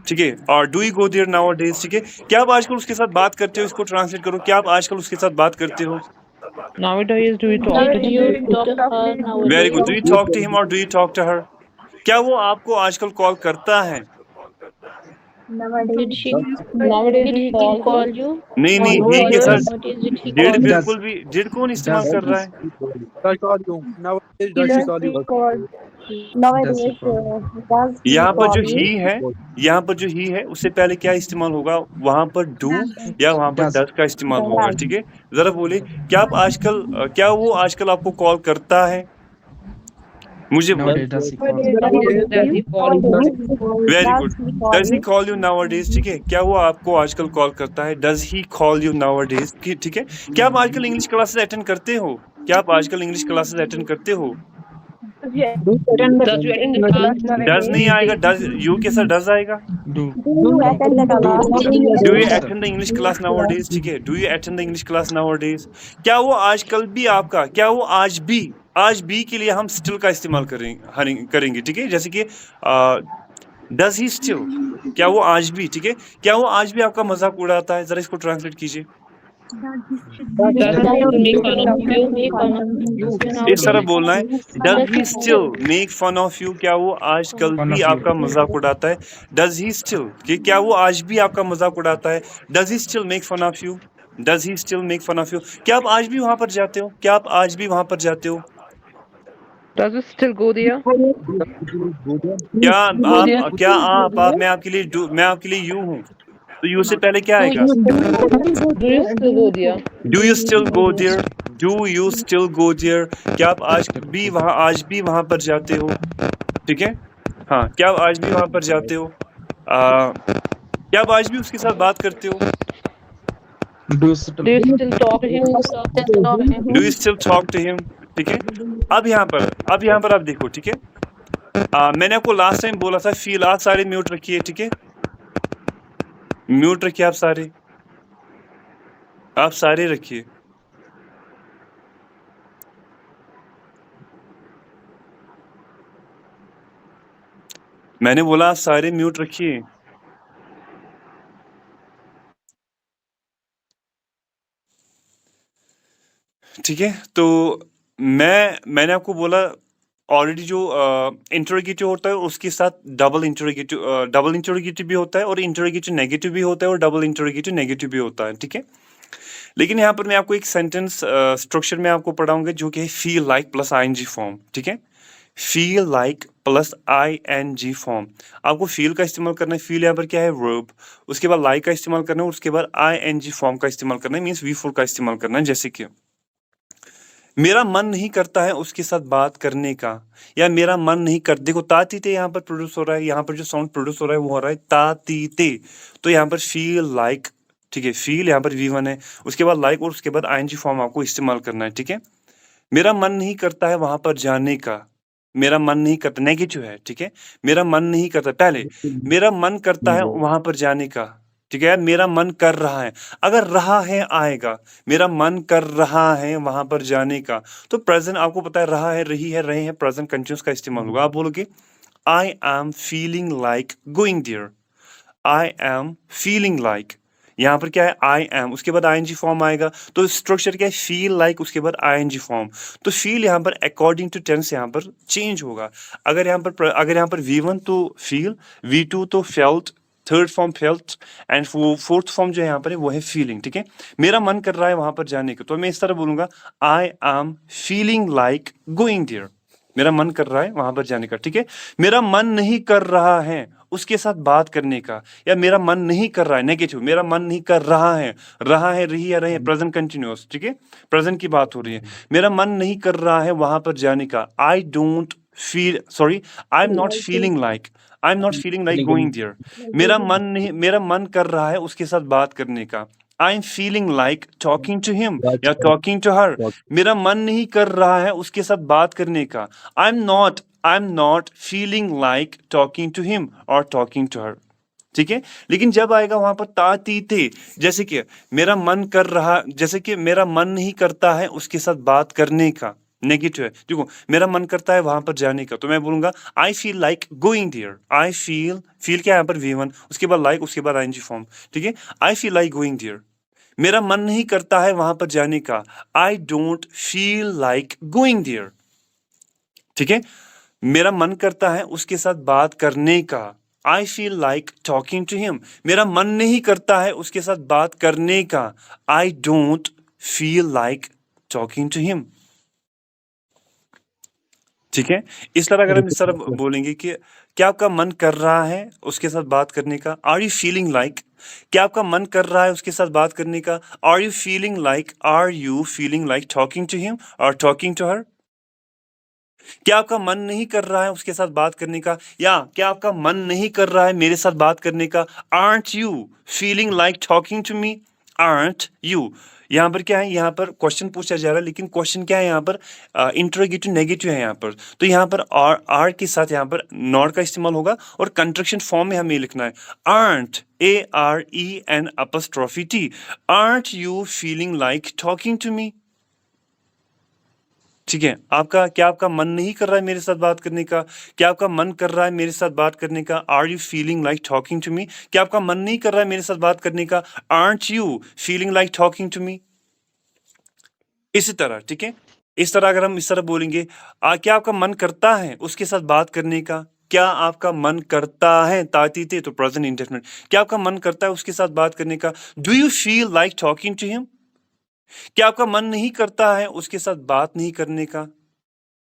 ठीक है, और do you go there nowadays. ठीक है, क्या आप आजकल उसके साथ बात करते हो? इसको ट्रांसलेट करो। क्या आप आजकल उसके साथ बात करते हो? Nowadays do you talk to Nowadays her very nowadays? Good. Do you talk to him और do you talk to her? क्या वो आपको आजकल कॉल करता है? Did she nowadays did he he calls call you. you? नहीं नहीं, Did he he call के you? साथ Nowadays did he डेढ़ call you? बिल्कुल भी, डेढ़ कौन इस्तेमाल Does. कर रहा है? Does call you nowadays? Does she call you? Nowadays Does he call? does he यहाँ पर call जो you? ही है, यहाँ पर जो ही है उससे पहले क्या इस्तेमाल होगा? वहां पर डू या वहां पर Does. डज का इस्तेमाल होगा। ठीक है, जरा बोलिए, क्या आप आजकल क्या वो आजकल आपको कॉल करता है? मुझे Nowadays does he call? Does he call you? Very good. Does he call does he you? Call you nowadays? ठीक है, क्या वो आपको आजकल कॉल करता है? Does he call you nowadays? ठीक है, क्या आप आजकल इंग्लिश क्लासेस अटेंड करते हो? क्या आप आजकल इंग्लिश क्लासेस अटेंड करते हो? Does you attend the class? Does नहीं आएगा, डज यू के साथ डज आएगा। Do. Do you attend the class? Do you Sir. Attend the English class nowadays? ठीक है, do you attend the English class nowadays? क्या वो आजकल भी आपका, क्या वो आज भी के लिए हम स्टिल का इस्तेमाल करेंगे। ठीक है, जैसे कि डज ही स्टिल, क्या वो आज भी, ठीक है, क्या वो आज भी आपका मजाक उड़ाता है? जरा इसको ट्रांसलेट कीजिए। Does he make fun of you? Make fun of you इस तरह nowadays? बोलना है, does he still make fun of you? क्या वो आजकल Fun भी of you. आपका मजाक उड़ाता है? डज ही स्टिल, क्या वो आज भी आपका मजाक उड़ाता है? Does he still make fun of you? Does he still make fun of you? क्या आप आज भी वहां पर जाते हो? क्या आप आज भी वहां पर जाते हो? Does it still go there? क्या आप मैं आपके लिए यू हूँ, तो यू से पहले क्या आएगा? Do you still go there? Do you still go there? Do you still go there? क्या आप आज भी वहां पर जाते हो? ठीक है, हाँ, क्या आप आज भी वहां पर जाते हो? क्या आप आज भी उसके साथ बात करते हो? Do still. Do you still talk to him? Do you still talk to him? ठीक है, अब यहाँ पर आप देखो। ठीक है, मैंने आपको लास्ट टाइम बोला था फील, आप सारे म्यूट रखिए। ठीक है, म्यूट रखिए, आप सारे रखिए। मैंने बोला आप सारे म्यूट रखिए। ठीक है, तो मैंने आपको बोला ऑलरेडी जो इंटरोगेटिव होता है उसके साथ डबल इंटरोगेटिव भी होता है, और इंटरोगेटिव नेगेटिव भी होता है, और डबल इंटरोगेटिव नेगेटिव भी होता है। ठीक है, लेकिन यहाँ पर मैं आपको एक सेंटेंस स्ट्रक्चर में आपको पढ़ाऊंगा जो कि है feel like plus ING form. ठीक है, feel like plus ING form. आपको फील का इस्तेमाल करना है, फील यहाँ पर क्या है वर्ब, उसके बाद लाइक का इस्तेमाल करना है, उसके बाद आईएनजी फॉर्म का इस्तेमाल करना है, मीन्स V4 का इस्तेमाल करना है। जैसे कि मेरा मन नहीं करता है उसके साथ बात करने का, या मेरा मन नहीं कर, देखो तातीते यहाँ पर प्रोड्यूस हो रहा है, यहाँ पर जो साउंड प्रोड्यूस हो रहा है वो हो रहा है तातीते, तो यहाँ पर फील लाइक। ठीक है, फील यहाँ पर V1 है, उसके बाद लाइक, और उसके बाद आईएनजी फॉर्म आपको इस्तेमाल करना है। ठीक है, मेरा मन नहीं करता है वहां पर जाने का, मेरा मन नहीं करता नेगेटिव है। ठीक है, मेरा मन नहीं करता, पहले मेरा मन करता है वहां पर जाने का। ठीक है, मेरा मन कर रहा है, अगर रहा है आएगा, मेरा मन कर रहा है वहां पर जाने का, तो प्रेजेंट आपको पता है रहा है, रही है, रहे हैं, प्रेजेंट कंटिन्यूअस का इस्तेमाल होगा। आप बोलोगे I am feeling like going there, I am feeling like, यहाँ पर क्या है आई एम, उसके बाद आईएनजी फॉर्म आएगा, तो स्ट्रक्चर क्या है फील लाइक, उसके बाद आईएनजी फॉर्म। तो फील यहाँ पर अकॉर्डिंग टू टेंस यहाँ पर चेंज होगा। अगर यहाँ पर V1 तो फील, V2 तो felt, third form felt, and fourth form जो है यहाँ पर है वो है फीलिंग। ठीक है, मेरा मन कर रहा है वहां पर जाने का, तो मैं इस तरह बोलूंगा I am feeling like going there, मेरा मन कर रहा है वहां पर जाने का। ठीक है, मेरा मन नहीं कर रहा है उसके साथ बात करने का, या मेरा मन नहीं कर रहा है नेगेटिव, मेरा मन नहीं कर रहा है, रही है, रहे प्रेजेंट कंटिन्यूअस। ठीक है, प्रेजेंट की बात हो रही है, मेरा मन नहीं कर रहा है वहां पर जाने का, I don't feel, sorry, I am not feeling like, I am not feeling like going there, मेरा मन कर रहा है उसके साथ बात करने का, I am feeling like talking to him या टॉकिंग टू हर, मेरा मन नहीं कर रहा है उसके साथ बात करने का, I am not feeling like talking to him और टॉकिंग टू हर। ठीक है, लेकिन जब आएगा वहां पर तातीते, जैसे कि मेरा मन कर रहा, जैसे कि मेरा मन नहीं करता है उसके साथ बात करने का, नेगेटिव है, देखो मेरा मन करता है वहां पर जाने का, तो मैं बोलूंगा I feel like going there, I feel क्या है यहाँ पर V1, उसके बाद लाइक, उसके बाद आईएनजी फॉर्म। ठीक है, I feel like going there, मेरा मन नहीं करता है वहां पर जाने का, I don't feel like going there. ठीक है, मेरा मन करता है उसके साथ बात करने का, I feel like talking to him, मेरा मन नहीं करता है उसके साथ बात करने का, I don't feel like talking to him. ठीक है, इस तरह अगर हम इस तरह बोलेंगे कि क्या आपका मन कर रहा है उसके साथ बात करने का, आर यू फीलिंग लाइक, क्या आपका मन कर रहा है उसके साथ बात करने का, are you feeling like talking to him और टॉकिंग टू हर, क्या आपका मन नहीं कर रहा है उसके साथ बात करने का, या क्या आपका मन नहीं कर रहा है मेरे साथ बात करने का, aren't you feeling like talking to me, aren't you, यहाँ पर क्या है, यहाँ पर क्वेश्चन पूछा जा रहा है, लेकिन क्वेश्चन क्या है यहाँ पर इंटरोगेटिव नेगेटिव है यहाँ पर, तो यहाँ पर आर के साथ यहाँ पर नॉट का इस्तेमाल होगा, और कंट्रक्शन फॉर्म में हमें लिखना है aren't, AREN''T, aren't you feeling like talking to me। ठीक है, क्या आपका मन नहीं कर रहा है मेरे साथ बात करने का, क्या आपका मन कर रहा है मेरे साथ बात करने का, are you feeling like talking to me, क्या आपका मन नहीं कर रहा है मेरे साथ बात करने का, aren't you feeling like talking to me. इसी तरह, ठीक है, इस तरह अगर हम इस तरह बोलेंगे क्या आपका मन करता है उसके साथ बात करने का, क्या आपका मन करता है, तातीते तो प्रेजेंट इंडेफिनिट, क्या आपका मन करता है उसके साथ बात करने का, do you feel like talking to him, क्या आपका मन नहीं करता है उसके साथ बात नहीं करने का,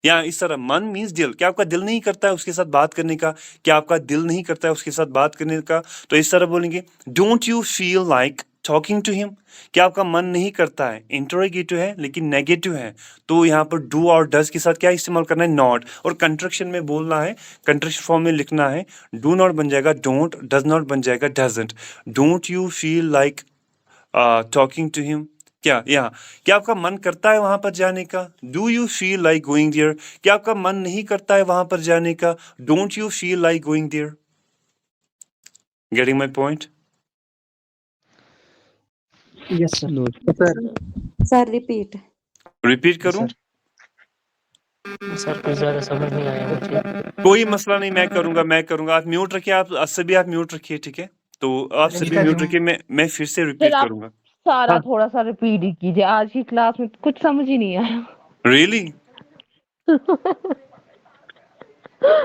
या इस तरह मन मीन्स दिल, क्या आपका दिल नहीं करता है उसके साथ बात करने का, क्या आपका दिल नहीं करता है उसके साथ बात करने का, तो इस तरह बोलेंगे don't you feel like talking to him, क्या आपका मन नहीं करता है, इंटरोगेटिव है लेकिन नेगेटिव है, तो यहाँ पर डू और डज के साथ क्या इस्तेमाल करना है, नॉट, और कंट्रक्शन में बोलना है, कंट्रक्शन फॉर्म में लिखना है, डू नॉट बन जाएगा डोंट, डज नॉट बन जाएगा doesn't, don't you feel like talking to him, क्या आपका मन करता है वहां पर जाने का, do you feel like going there, क्या आपका मन नहीं करता है वहां पर जाने का, don't you feel like going there. Getting my point? Yes sir. Sir repeat repeat करूं? सर कुछ ज्यादा समझ नहीं आया मुझे। कोई मसला नहीं, मैं करूंगा। आप म्यूट रखिए, आप सभी आप म्यूट रखिए, ठीक है? तो आप सभी म्यूट रखिए, मैं फिर से फिर रिपीट आप करूंगा। सारा हाँ, थोड़ा सा रिपीट ही कीजिए, आज की क्लास में कुछ समझ ही नहीं आया। रियली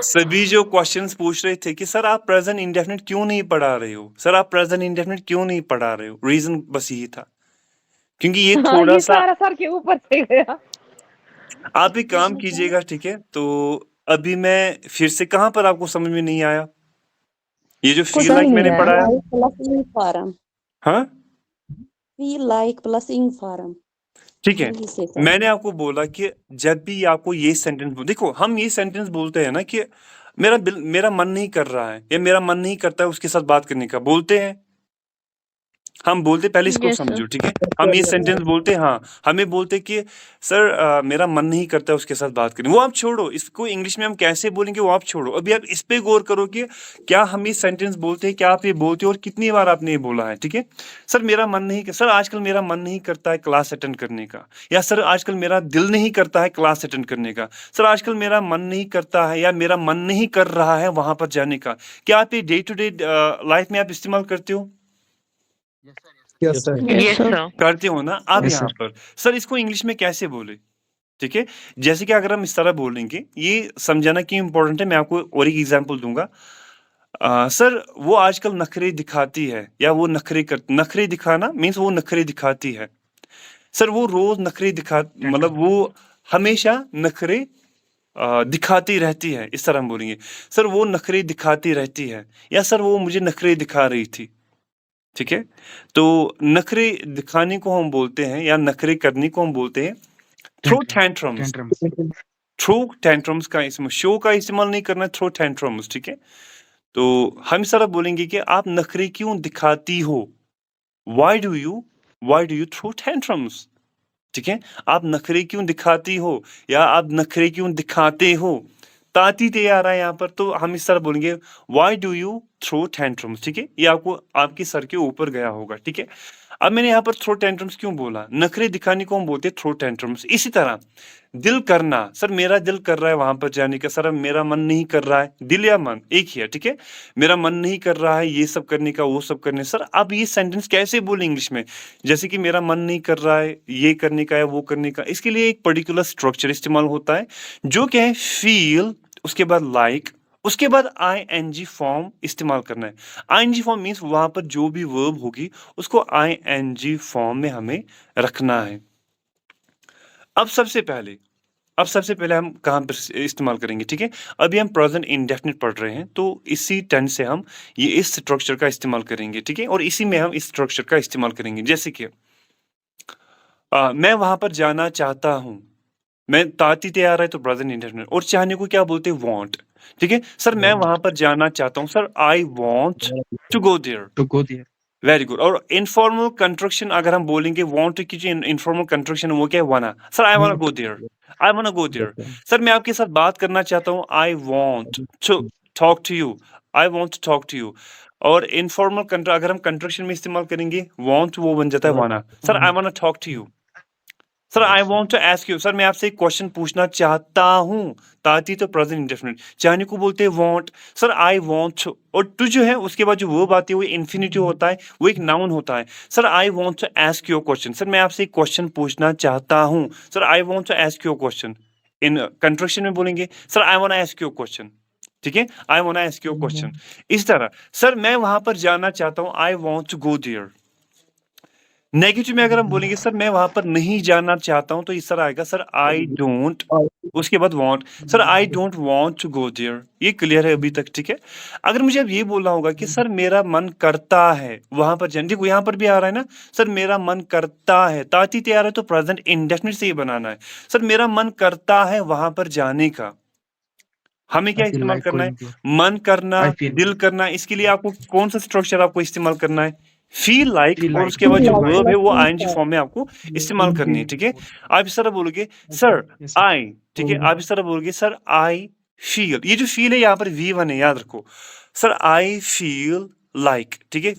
सभी जो क्वेश्चंस पूछ रहे थे कि सर आप प्रेजेंट इंडेफिनिट क्यों नहीं पढ़ा रहे हो, सर आप प्रेजेंट इंडेफिनिट क्यों नहीं पढ़ा रहे हो, रीजन बस यही था, क्योंकि ये हाँ, थोड़ा ये सा सारा सर के ऊपर से गया। आप एक काम कीजिएगा, ठीक है? तो अभी मैं फिर से, कहाँ पर आपको समझ में नहीं आया ये जो कुछ फील लाइक नहीं मैंने आया। पढ़ाया? plus ing form. हाँ, Feel like plus ing form. ठीक है। English से सर. मैंने आपको बोला कि जब भी आपको ये सेंटेंस, देखो हम ये सेंटेंस बोलते हैं ना कि मेरा मन नहीं कर रहा है या मेरा मन नहीं करता है उसके साथ बात करने का, बोलते हैं हम, बोलते पहले इसको Yes, sir. समझो, ठीक है? हम ये सेंटेंस बोलते हैं, हाँ, हमें बोलते कि सर मेरा मन नहीं करता है उसके साथ बात करने, वो आप छोड़ो, इसको इंग्लिश में हम कैसे बोलेंगे वो आप छोड़ो, अभी आप इस पे गौर करो कि क्या हम ये सेंटेंस बोलते हैं, क्या आप ये बोलते हो और कितनी बार आपने ये बोला है, ठीक है? सर मेरा मन नहीं, सर आजकल मेरा मन नहीं करता है क्लास अटेंड करने का, या सर आजकल मेरा दिल नहीं करता है क्लास अटेंड करने का, सर आजकल मेरा मन नहीं करता है या मेरा मन नहीं कर रहा है वहां पर जाने का। क्या आप ये डे टू डे लाइफ में आप इस्तेमाल करते हो? Yes, sir. Yes, sir. करते हो ना? अब Yes, यहाँ पर सर इसको इंग्लिश में कैसे बोले, ठीक है? जैसे कि अगर हम इस तरह बोलेंगे, ये समझाना क्यों इंपॉर्टेंट है, मैं आपको और एक एग्जांपल दूंगा। सर वो आजकल नखरे दिखाती है, या वो नखरे दिखाना मीन्स वो नखरे दिखाती है। सर वो रोज नखरे मतलब वो हमेशा नखरे दिखाती रहती है, इस तरह हम बोलेंगे। सर वो नखरे दिखाती रहती है, या सर वो मुझे नखरे दिखा रही थी, ठीक है? तो नखरे दिखाने को हम बोलते हैं या नखरे करने को हम बोलते हैं थ्रो टैंट्रम्स। थ्रो टैंट्रम्स का इस्तेमाल, शो का इस्तेमाल नहीं करना, थ्रो टैंट्रम्स, ठीक है? तो हम इस तरह बोलेंगे कि आप नखरे क्यों दिखाती हो, why do you throw tantrums, ठीक है? आप नखरे क्यों दिखाती हो या आप नखरे क्यों दिखाते हो, ताती ते आ रहा है यहाँ पर, तो हम इस तरह बोलेंगे why do you throw tantrums, ठीक है? ये आपको आपके सर के ऊपर गया होगा, ठीक है? अब मैंने यहाँ पर थ्रो टैंट्रम्स क्यों बोला, नखरे दिखाने को हम बोलते हैं थ्रो टैंट्रम्स। इसी तरह दिल करना, सर मेरा दिल कर रहा है वहां पर जाने का, सर मेरा मन नहीं कर रहा है, दिल या मन एक ही है, ठीक है? मेरा मन नहीं कर रहा है ये सब करने का, वो सब करने। सर अब ये सेंटेंस कैसे बोले इंग्लिश में, जैसे कि मेरा मन नहीं कर रहा है ये करने का या वो करने का, इसके लिए एक पर्टिकुलर स्ट्रक्चर इस्तेमाल होता है जो क्या है, फील, उसके बाद लाइक, उसके बाद ING फॉर्म इस्तेमाल करना है। ING फॉर्म मीन्स वहां पर जो भी वर्ब होगी उसको ING फॉर्म में हमें रखना है। अब सबसे पहले हम कहाँ पर इस्तेमाल करेंगे, ठीक है? अभी हम प्रेजेंट इंडेफिनिट पढ़ रहे हैं, तो इसी टेंस से हम ये इस स्ट्रक्चर का इस्तेमाल करेंगे, ठीक है? और इसी में हम इस स्ट्रक्चर का इस्तेमाल करेंगे, जैसे कि मैं वहां पर जाना चाहता हूं, मैं ताती तैयार है तो प्रेजेंट इंडेफिनिट, और चाहने को क्या बोलते हैं, वांट, ठीक है? सर मैं वहां पर जाना चाहता हूं, sir I want to go there, to go there. Very good. और इनफॉर्मल कंस्ट्रक्शन अगर हम बोलेंगे वांट की जो इनफॉर्मल कंस्ट्रक्शन है वो क्या है, wanna, sir I want go there, I want go there. Sir मैं आपके साथ बात करना चाहता हूं, I want to talk to you, I want to talk to you. और इनफॉर्मल अगर हम कंस्ट्रक्शन में इस्तेमाल करेंगे वांट, वो बन जाता है wanna, sir I want to talk to you, sir I want to ask you, sir मैं आपसे एक क्वेश्चन पूछना चाहता हूं, ताती तो प्रेजेंट इंडेफिनिट, चाहने को बोलते हैं वांट, सर आई वांट, और टू जो है उसके बाद जो वर्ब आती है वो इन्फिनिटिव होता है, वो एक नाउन होता है। Sir I want to ask your question, sir मैं आपसे एक क्वेश्चन पूछना चाहता हूं, sir I want to ask your question. इन कंस्ट्रक्शन में बोलेंगे sir I want to ask your question, ठीक है? I want to ask your question. इस तरह सर मैं वहां पर जाना चाहता हूं, I want to go there. Negative में अगर हम बोलेंगे सर मैं वहां पर नहीं जाना चाहता हूं, तो इस तरह आएगा सर आई डोंट, उसके बाद want, sir I don't want to go there. ये क्लियर है अभी तक, ठीक है? अगर मुझे अब ये बोलना होगा कि सर मेरा मन करता है वहां पर जाने, देखो यहाँ पर भी आ रहा है ना, सर मेरा मन करता है, ताती तैयार है तो प्रेजेंट इंडेफिनिट से ये बनाना है, सर मेरा मन करता है वहां पर जाने का। हमें क्या I feel इस्तेमाल like करना है, going there. मन करना, I feel- दिल करना। इसके लिए आपको कौन सा स्ट्रक्चर आपको इस्तेमाल करना है, फील लाइक, Feel और like. उसके बाद जो Feel वर्ब है वो like. ING फॉर्म में आपको इस्तेमाल करनी है, ठीक है? आप इस तरह बोलोगे सर Yes, sir. आई, ठीक है? आप इस तरह बोलोगे सर आई फील, ये जो फील है यहाँ पर V1 है, याद रखो, सर आई फील लाइक, ठीक है?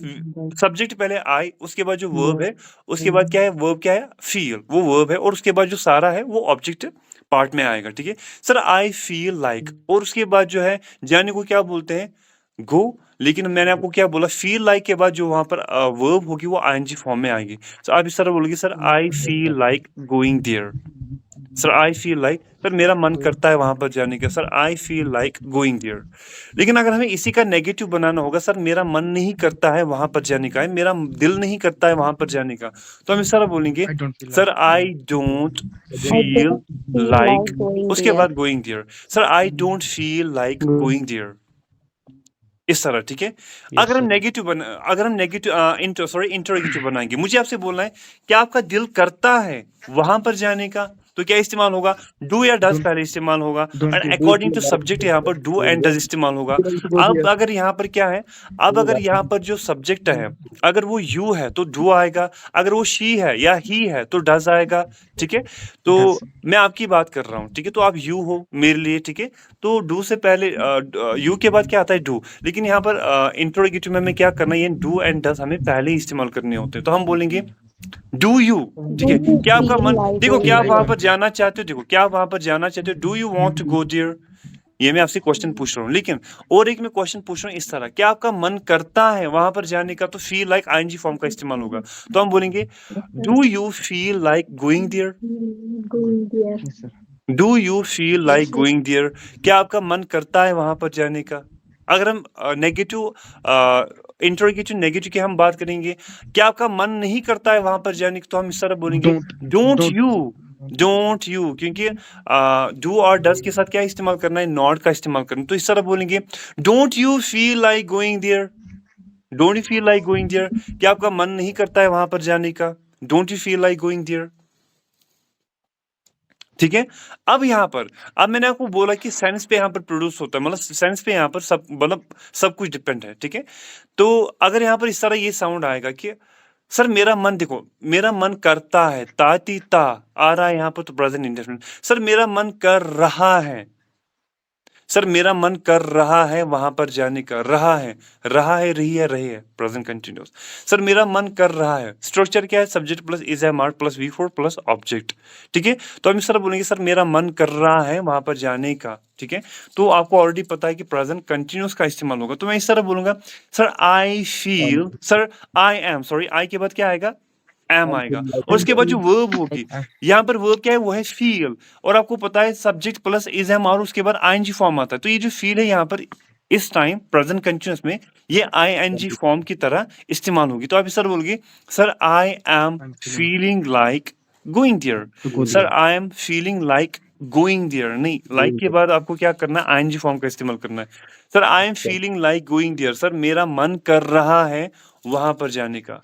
सब्जेक्ट पहले आई, उसके बाद जो वर्ब है, उसके बाद क्या है, वर्ब क्या है, फील, वो वर्ब है, और उसके बाद जो सारा है वो ऑब्जेक्ट पार्ट में आएगा, ठीक है। सर आई फील लाइक, और उसके बाद जो है जाने को क्या बोलते हैं, गो। लेकिन मैंने आपको क्या बोला, फील लाइक के बाद जो वहां पर वर्ब होगी वो आईएनजी फॉर्म में आएगी। सर आप इस तरह बोलोगे, sir I feel like going there. Sir I feel like, sir मेरा मन करता है वहां पर जाने का, sir I feel like going there. लेकिन अगर हमें इसी का नेगेटिव बनाना होगा, सर मेरा मन नहीं करता है वहां पर जाने का, मेरा दिल नहीं करता है वहां पर जाने का, तो हम इस तरह बोलेंगे, I don't feel sir like. I don't I feel don't feel like, like going उसके there. बाद going there. Sir I don't feel like going there, इस तरह, ठीक है। अगर हम नेगेटिव इंटरोगेटिव बनाएंगे, मुझे आपसे बोलना है क्या आपका दिल करता है वहां पर जाने का, तो क्या इस्तेमाल होगा, डू या डज Don't- पहले इस्तेमाल होगा, don't and you according to feel subject like यहाँ पर डू एंड डज इस्तेमाल होगा। अब अगर यहाँ पर क्या है, अब अगर यहाँ पर जो सब्जेक्ट है अगर वो यू है तो डू आएगा, अगर वो शी है या ही है तो डज आएगा, ठीक है। तो Does. मैं आपकी बात कर रहा हूँ, ठीक है, तो आप यू हो मेरे लिए, ठीक है। तो डू से पहले यू के बाद क्या आता है, डू। लेकिन यहाँ पर इंट्रोगेटिव में हमें क्या करना है, ये डू एंड डज हमें पहले ही इस्तेमाल करने होते हैं, तो हम बोलेंगे डू यू, ठीक है। Do you क्या आपका feel मन, like देखो going क्या आप वहां there? पर जाना चाहते हो, देखो क्या आप वहां पर जाना चाहते हो, do you want to go there, ये मैं आपसे क्वेश्चन पूछ रहा हूँ। लेकिन और एक मैं क्वेश्चन पूछ रहा हूँ इस तरह, क्या आपका मन करता है वहां पर जाने का, तो फील लाइक आईएनजी फॉर्म का इस्तेमाल होगा, तो हम बोलेंगे do you feel like going there, Going there. Yes, sir. Do you feel like going there, क्या आपका मन करता है वहां पर जाने का। अगर हम नेगेटिव इंटरोगेटिव नेगेटिव की हम बात करेंगे, क्या आपका मन नहीं करता है वहां पर जाने की, तो हम इस तरह बोलेंगे डोंट यू, क्योंकि डू और डज के साथ क्या इस्तेमाल करना है, नॉट का इस्तेमाल करना है, तो इस तरह बोलेंगे don't you feel like going there, don't you feel like going there, क्या आपका मन नहीं करता है वहां पर जाने का, don't you feel like going there, ठीक है। अब यहाँ पर, अब मैंने आपको बोला कि सेंस पे यहाँ पर प्रोड्यूस होता है, मतलब सेंस पे यहाँ पर सब कुछ डिपेंड है, ठीक है। तो अगर यहाँ पर इस तरह ये साउंड आएगा कि सर मेरा मन, देखो मेरा मन करता है, ताती ता आ रहा है यहाँ पर, तो प्रेजेंट इंडेफिनिट। सर मेरा मन कर रहा है, सर मेरा मन कर रहा है वहां पर जाने का, रहा है रही है, रहे है, प्रेजेंट कंटिन्यूअस। सर मेरा मन कर रहा है, स्ट्रक्चर क्या है, subject plus is am are plus V4 plus object, ठीक है। तो हम इस तरह बोलेंगे सर मेरा मन कर रहा है वहां पर जाने का, ठीक है। तो आपको ऑलरेडी पता है कि प्रेजेंट कंटिन्यूअस का इस्तेमाल होगा, तो मैं इस तरह बोलूंगा sir I feel, sir I M, sorry I के बाद क्या आएगा, एम आएगा, और उसके बाद जो वर्ब होगी, यहाँ पर वर्ब क्या है, वो है फील, और आपको पता है सब्जेक्ट प्लस इज एम और उसके बाद आईएनजी फॉर्म आता है, तो ये जो फील है यहाँ पर इस टाइम प्रेजेंट कंटिन्यूअस में ये आईएनजी फॉर्म की तरह इस्तेमाल होगी। तो आप इस तरह बोलोगे sir I am feeling like going there, sir I am feeling like going there, नहीं लाइक के बाद आपको क्या करना है, आईएनजी फॉर्म का इस्तेमाल करना है। Sir I am feeling like going there, sir मेरा मन कर रहा है वहां पर जाने का,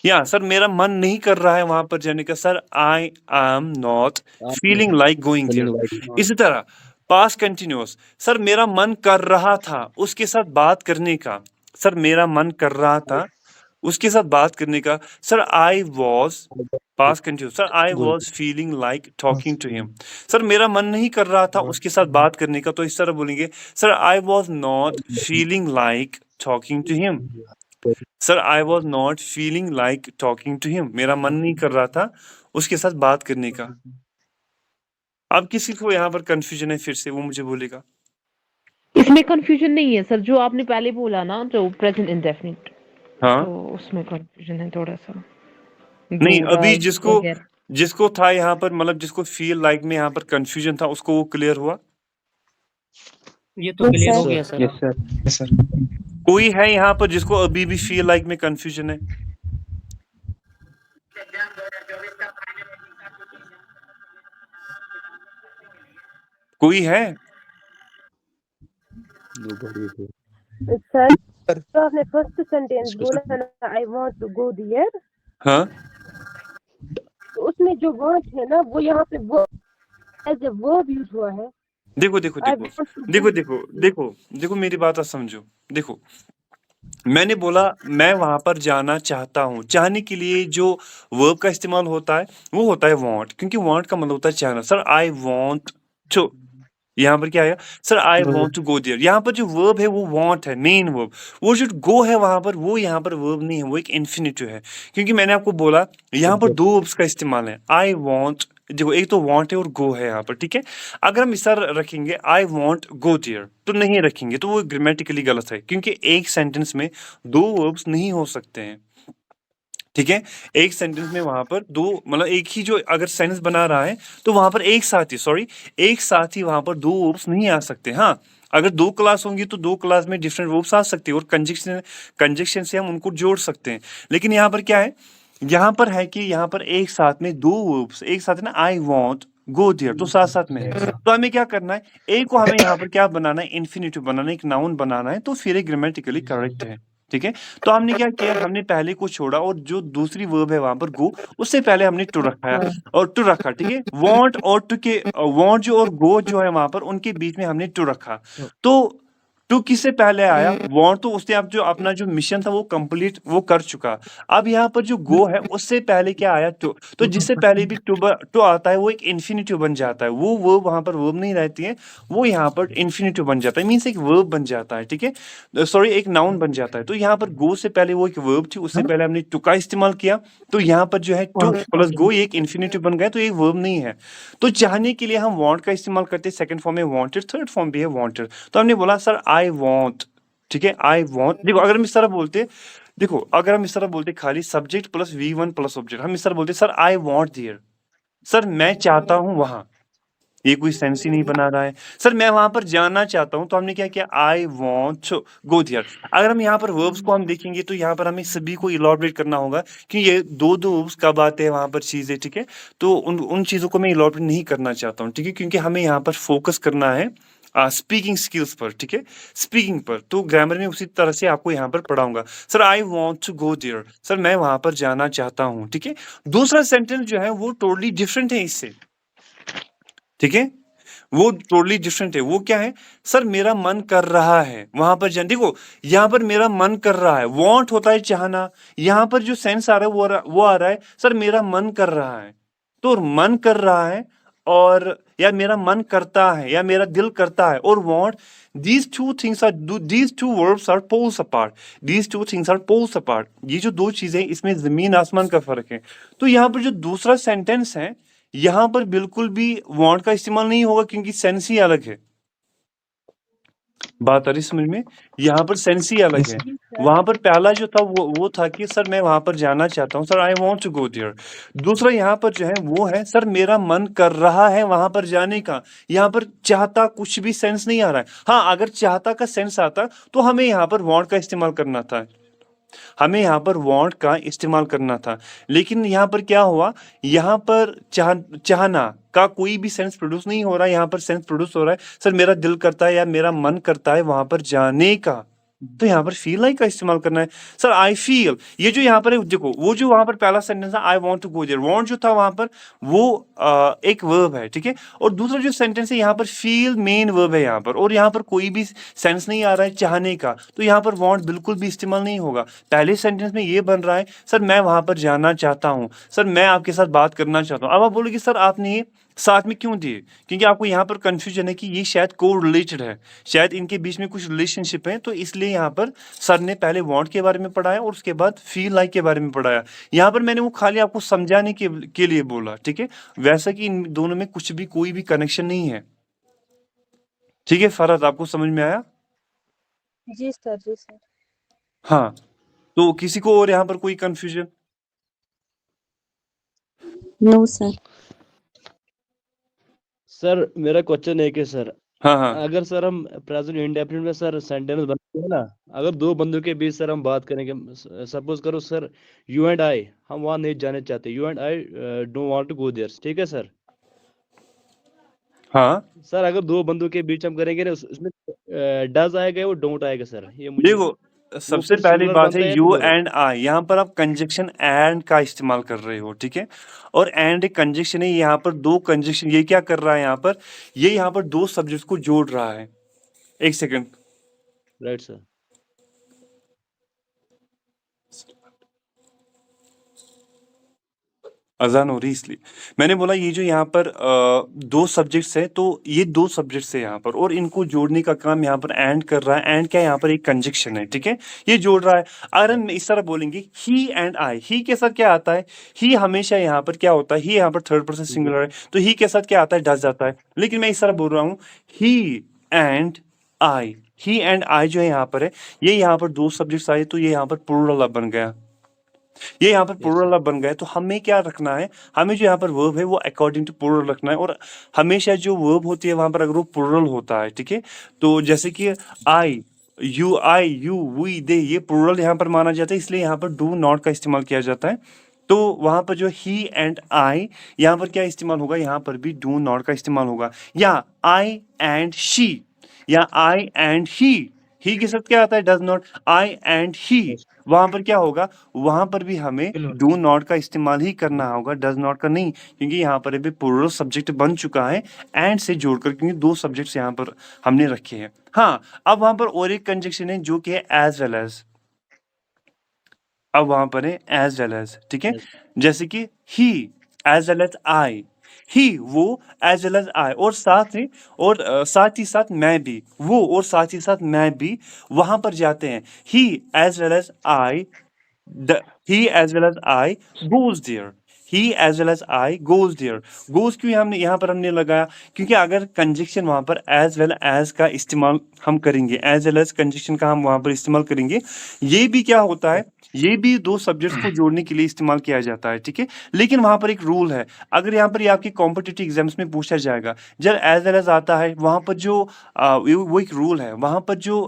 या सर मेरा मन नहीं कर रहा है वहां पर जाने का, sir I am not feeling like going there. इसी तरह पास्ट कंटिन्यूअस, सर मेरा मन कर रहा था उसके साथ बात करने का, सर मेरा मन कर रहा था उसके साथ बात करने का, sir I was, past continuous, sir I was feeling like talking to him, sir मेरा मन नहीं कर रहा था उसके साथ बात करने का, तो इस तरह बोलेंगे sir I was not feeling like talking to him, sir I was not feeling like talking to him, मेरा मन नहीं कर रहा था उसके साथ बात करने का। अब किसी को यहाँ पर कंफ्यूजन है, फिर से वो मुझे बोलेगा। इसमें कंफ्यूजन नहीं है सर, जो आपने पहले बोला ना, जो प्रेजेंट इंडेफिनिट, हाँ तो उसमें कंफ्यूजन है थोड़ा सा। नहीं, जो अभी डज वगैरह जिसको था यहाँ पर, मतलब जिसको फील लाइक में यहाँ पर कंफ्यूजन था, उसको वो क्लियर हुआ। ये तो क्लियर हो गया sir. Yes, sir. Yes, sir. कोई है यहाँ पर जिसको अभी भी फील लाइक में कंफ्यूजन है? कोई है? सर तो आपने फर्स्ट सेंटेंस बोला ना, I want to go there, हाँ तो उसमें जो वर्ड है ना, वो यहाँ पे वो एज ए वर्ब यूज हुआ है। देखो देखो I देखो want to go- देखो देखो देखो देखो मेरी बात आप समझो। देखो मैंने बोला मैं वहां पर जाना चाहता हूँ, चाहने के लिए जो वर्ब का इस्तेमाल होता है वो होता है वांट, क्योंकि वांट का मतलब होता है चाहना। सर आई वांट टू, यहाँ पर क्या आया, sir I want to go there. यहाँ पर जो वर्ब है वो वांट है, मेन वर्ब। वो जो गो है वहां पर, वो यहाँ पर वर्ब नहीं है, वो एक इन्फिनिटिव है, क्योंकि मैंने आपको बोला यहाँ पर दो वर्ब्स का इस्तेमाल है, आई वांट देखो एक तो वांट है और गो है यहाँ पर, ठीक है। अगर हम इस तरह रखेंगे आई वांट गो देयर तो नहीं रखेंगे, तो वो ग्रामेटिकली गलत है, क्योंकि एक सेंटेंस में दो वर्ब्स नहीं हो सकते हैं, ठीक है। एक सेंटेंस में वहां पर दो, मतलब एक ही जो अगर सेंटेंस बना रहा है तो वहां पर एक साथ ही वहां पर दो वर्ब्स नहीं आ सकते। हाँ, अगर दो क्लास होंगी तो दो क्लास में डिफरेंट वर्ब्स आ सकते हैं और कंजक्शन से हम उनको जोड़ सकते हैं। लेकिन यहाँ पर क्या है, यहाँ पर है कि यहाँ पर एक साथ में दो वर्ब्स एक साथ है ना, आई वांट गो देयर तो साथ साथ में है। तो हमें क्या करना है, एक को हमें यहाँ पर क्या बनाना है, इन्फिनिटिव बनाना है, एक नाउन बनाना है, तो फिर एक ग्रामेटिकली करेक्ट है, ठीक है। तो हमने क्या किया, हमने पहले को छोड़ा और जो दूसरी वर्ब है वहां पर गो, उससे पहले हमने टू रखा है और टू रखा, ठीक है। वांट और टू के वांट जो और गो जो है वहां पर उनके बीच में हमने टू रखा। तो टू किससे पहले आया, वांट तो उसने अब जो अपना जो मिशन था वो कंप्लीट वो कर चुका। अब यहाँ पर जो गो है उससे पहले क्या आया, टू। तो जिससे पहले भी टू आता है वो एक इन्फिनिटिव बन जाता है, वो वर्ब वहां पर वर्ब नहीं रहती है, वो यहाँ पर इन्फिनिटिव बन जाता है, मीन्स एक वर्ब बन जाता है, ठीक है। सॉरी, एक नाउन बन जाता है। तो यहाँ पर गो से पहले वो एक वर्ब थी, उससे पहले हमने टू का इस्तेमाल किया, तो यहाँ पर जो है टू प्लस गो एक इन्फिनिटिव बन गया, तो ये वर्ब नहीं है। तो चाहने के लिए हम वांट का इस्तेमाल करते हैं, सेकंड फॉर्म में वांटेड, थर्ड फॉर्म भी है वांटेड। तो हमने बोला सर आई वांट, ठीक है, आई वांट। देखो अगर हम इस तरह बोलते, देखो अगर हम इस तरह बोलते खाली subject plus V1 plus object, हम इस तरह बोलते sir I want there, sir मैं चाहता हूं वहां, ये कोई सेंस ही नहीं बना रहा है। सर मैं वहां पर जाना चाहता हूं, तो हमने क्या किया, आई वांट गो देयर। अगर हम यहाँ पर वर्ब्स को हम देखेंगे तो यहाँ पर हमें सभी को इलॉबरेट करना होगा कि ये दो दो वर्ब्स कब आते हैं वहां पर चीजें, ठीक है। तो उन चीजों को मैं इलॉबरेट नहीं करना चाहता हूँ, ठीक है, क्योंकि हमें यहाँ पर फोकस करना है स्पीकिंग स्किल्स पर, ठीक है, स्पीकिंग पर। तो ग्रामर में उसी तरह से आपको यहाँ पर पढ़ाऊंगा। Sir I want to go there, sir मैं वहां पर जाना चाहता हूँ, ठीक है। दूसरा सेंटेंस जो है वो टोटली डिफरेंट है इससे, ठीक है, वो टोटली डिफरेंट है। वो क्या है, सर मेरा मन कर रहा है वहां पर जाने। देखो यहाँ पर मेरा मन कर रहा है, वांट होता है चाहना, यहाँ पर जो सेंस आ रहा है वो आ रहा है सर मेरा मन कर रहा है। तो मन कर रहा है और या मेरा मन करता है या मेरा दिल करता है और want, these two verbs are poles apart, these two things are poles apart। ये जो दो चीजें इसमें जमीन आसमान का फर्क है। तो यहाँ पर जो दूसरा सेंटेंस है यहां पर बिल्कुल भी वांट का इस्तेमाल नहीं होगा, क्योंकि सेंस ही अलग है। बात आ रही समझ में, यहाँ पर सेंस ही अलग है। वहां पर पहला जो था वो था कि सर मैं वहां पर जाना चाहता हूँ, sir I want to go there. दूसरा यहाँ पर जो है वो है सर मेरा मन कर रहा है वहां पर जाने का। यहाँ पर चाहता कुछ भी सेंस नहीं आ रहा है। हाँ, अगर चाहता का सेंस आता तो हमें यहाँ पर वांट का इस्तेमाल करना था, हमें यहाँ पर वांट का इस्तेमाल करना था। लेकिन यहाँ पर क्या हुआ, यहाँ पर चाहना का कोई भी सेंस प्रोड्यूस नहीं हो रहा है, यहाँ पर सेंस प्रोड्यूस हो रहा है सर मेरा दिल करता है या मेरा मन करता है वहां पर जाने का। तो यहाँ पर फील लाइक का इस्तेमाल करना है, सर आई फील। ये जो यहाँ पर है देखो, वो जो वहां पर पहला सेंटेंस है I want to go there, want जो था वहां पर वो एक वर्ब है, ठीक है। और दूसरा जो सेंटेंस है यहाँ पर फील मेन वर्ब है यहाँ पर, और यहाँ पर कोई भी सेंस नहीं आ रहा है चाहने का, तो यहाँ पर वांट बिल्कुल भी इस्तेमाल नहीं होगा। पहले सेंटेंस में ये बन रहा है सर मैं वहां पर जाना चाहता हूँ, सर मैं आपके साथ बात करना चाहता हूँ। अब आप बोलोगे सर आपने ये साथ में क्यों दिए, क्योंकि आपको यहाँ पर कंफ्यूजन है कि ये शायद को रिलेटेड है, शायद इनके बीच में कुछ रिलेशनशिप है, तो इसलिए यहाँ पर सर ने पहले वांट के बारे में पढ़ाया और उसके बाद फील लाइक के बारे में पढ़ाया। यहाँ पर मैंने वो खाली आपको समझाने के लिए बोला, ठीक है, वैसा कि इन दोनों में कुछ भी कोई भी कनेक्शन नहीं है, ठीक है। फरहत आपको समझ में आया? जी सर, जी सर। हाँ, तो किसी को और यहाँ पर कोई कंफ्यूजन? No sir. सर मेरा क्वेश्चन है कि सर हाँ हाँ अगर सर हम प्रेजेंट इंडेफिनिट में सर सेंटेंस बनाते हैं ना, अगर दो बंदों के बीच सर हम बात करेंगे, सपोज करो सर यू एंड आई, हम वहां नहीं जाने चाहते, you and I don't want to go there, ठीक है सर। हाँ। सर अगर दो बंदों के बीच हम करेंगे ना, उसमें डज आएगा या वो डोंट आएगा सर, ये मुझे देखो वो सबसे फिर पहली सिंगुलर बात है बनता है या यू प्लूरल? एंड आई, यहाँ पर आप कंजक्शन एंड का इस्तेमाल कर रहे हो, ठीक है। और एंड एक कंजक्शन है, यहाँ पर दो कंजक्शन, ये क्या कर रहा है यहाँ पर, ये यहाँ पर दो सब्जेक्ट्स को जोड़ रहा है। एक सेकंड, राइट सर। अजान हो रही इसलिए मैंने बोला ये जो यहाँ पर दो सब्जेक्ट्स है, तो ये दो सब्जेक्ट्स है यहाँ पर, और इनको जोड़ने का काम यहाँ पर एंड कर रहा है। एंड क्या है यहाँ पर, एक कंजक्शन है, ठीक है, ये जोड़ रहा है। अगर हम इस तरह बोलेंगे ही एंड आई, ही के साथ क्या आता है, ही हमेशा यहाँ पर क्या होता है, ही यहाँ पर थर्ड पर्सन सिंगुलर है, तो ही के साथ क्या आता है, डज आता है। लेकिन मैं इस तरह बोल रहा हूँ ही and I, he and I जो है यहाँ पर है, ये यहाँ पर दो सब्जेक्ट्स आए, तो ये यहाँ पर प्लूरल बन गया, ये यहाँ पर प्लूरल बन गया। तो हमें क्या रखना है, हमें जो यहाँ पर वर्ब है वो अकॉर्डिंग टू प्लूरल रखना है। और हमेशा जो वर्ब होती है वहां पर अगर वो प्लूरल होता है, ठीक है, तो जैसे कि आई यू वी दे, ये प्लूरल यहाँ पर माना जाता है, इसलिए यहाँ पर डू नॉट का इस्तेमाल किया जाता है। तो वहां पर जो ही एंड आई, यहाँ पर क्या इस्तेमाल होगा, यहाँ पर भी डू नॉट का इस्तेमाल होगा। या आई एंड शी, या आई एंड ही के साथ क्या आता है, does not. I and he, वहां पर क्या होगा, वहां पर भी हमें डू नॉट का इस्तेमाल ही करना होगा, डज नॉट का नहीं, क्योंकि यहाँ पर अभी प्लूरल सब्जेक्ट बन चुका है एंड से जोड़कर, क्योंकि दो सब्जेक्ट्स यहाँ पर हमने रखे हैं। हाँ, अब वहां पर और एक कंजक्शन है जो कि है एज वेल एज। अब वहां पर है एज वेल एज, ठीक है, जैसे कि ही एज वेल एज आई, ही वो एज वेल एज आई, और साथ ही साथ ही साथ मैं भी, वो और साथ ही साथ मैं भी वहां पर जाते हैं। He as well as I, he as well as I goes there, he as well as I goes there। goes क्यों हमने यहाँ पर हमने लगाया, क्योंकि अगर कंजक्शन वहां पर as well as का इस्तेमाल हम करेंगे, as well as कंजक्शन का हम वहां पर इस्तेमाल करेंगे, ये भी क्या होता है, ये भी दो सब्जेक्ट्स को जोड़ने के लिए इस्तेमाल किया जाता है, ठीक है। लेकिन वहां पर एक रूल है, अगर यहाँ पर ये आपके कॉम्पिटिटिव एग्जाम्स में पूछा जाएगा, जब एज वेल एज आता है, वहां पर जो वो एक रूल है, वहां पर जो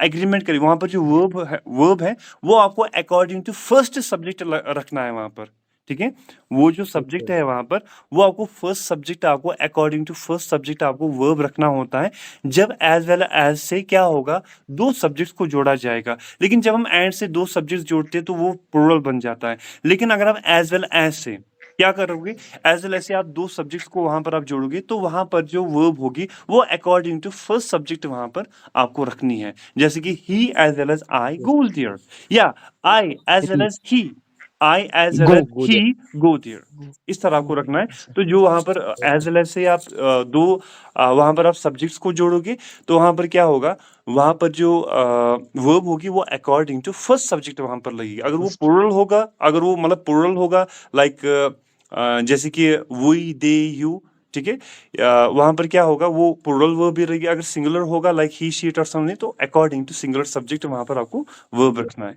एग्रीमेंट करें, वहां पर जो वर्ब है वो आपको अकॉर्डिंग टू फर्स्ट सब्जेक्ट रखना है वहां पर, ठीक है। वो जो सब्जेक्ट है वहां पर, वो आपको फर्स्ट सब्जेक्ट, आपको अकॉर्डिंग टू फर्स्ट सब्जेक्ट आपको वर्ब रखना होता है। जब एज वेल एज से क्या होगा, दो सब्जेक्ट्स को जोड़ा जाएगा। लेकिन जब हम एंड से दो सब्जेक्ट्स जोड़ते हैं तो वो प्लूरल बन जाता है। लेकिन अगर आप एज वेल एज से क्या करोगे, एज वेल एज से आप दो सब्जेक्ट्स को वहां पर आप जोड़ोगे, तो वहां पर जो वर्ब होगी वो अकॉर्डिंग टू फर्स्ट सब्जेक्ट वहां पर आपको रखनी है। जैसे कि he as well as I goes there, या I as well as he, I as well as he go there, इस तरह आपको रखना है। तो जो वहां पर एज वेल एज से आप वहां पर आप सब्जेक्ट्स को जोड़ोगे, तो वहां पर क्या होगा, वहां पर जो वर्ब होगी वो अकॉर्डिंग टू फर्स्ट सब्जेक्ट वहां पर लगेगी। अगर वो प्लूरल होगा, अगर वो मतलब प्लूरल होगा, लाइक जैसे कि वी दे यू, ठीक है, वहां पर क्या होगा, वो प्लूरल वर्ब भी रहेगी। अगर सिंगुलर होगा, लाइक ही शी इट और समथिंग, तो अकॉर्डिंग टू सिंगुलर सब्जेक्ट वहां पर आपको वर्ब रखना है।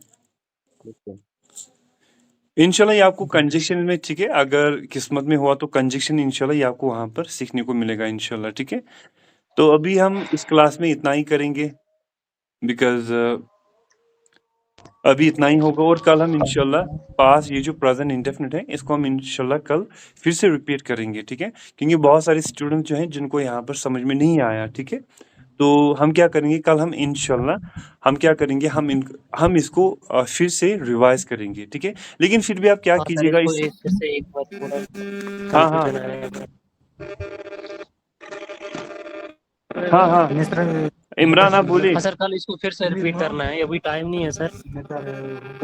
इंशाल्लाह ये आपको कंजक्शन में, ठीक है, अगर किस्मत में हुआ तो कंजक्शन इंशाल्लाह ये आपको वहां पर सीखने को मिलेगा इंशाल्लाह, ठीक है। तो अभी हम इस क्लास में इतना ही करेंगे, बिकॉज अभी इतना ही होगा। और कल हम इंशाल्लाह पास, ये जो प्रेजेंट इंडेफिनिट है, इसको हम इंशाल्लाह कल फिर से रिपीट करेंगे, ठीक है, क्योंकि बहुत सारे स्टूडेंट जो हैं जिनको यहाँ पर समझ में नहीं आया, ठीक है। तो हम क्या करेंगे, कल हम इंशाल्लाह हम क्या करेंगे, हम इसको फिर से रिवाइज करेंगे, ठीक है। लेकिन फिर भी आप क्या कीजिएगा, हाँ इमरान आप बोलिए। सर कल इसको फिर से रिपीट करना है, अभी टाइम नहीं है सर।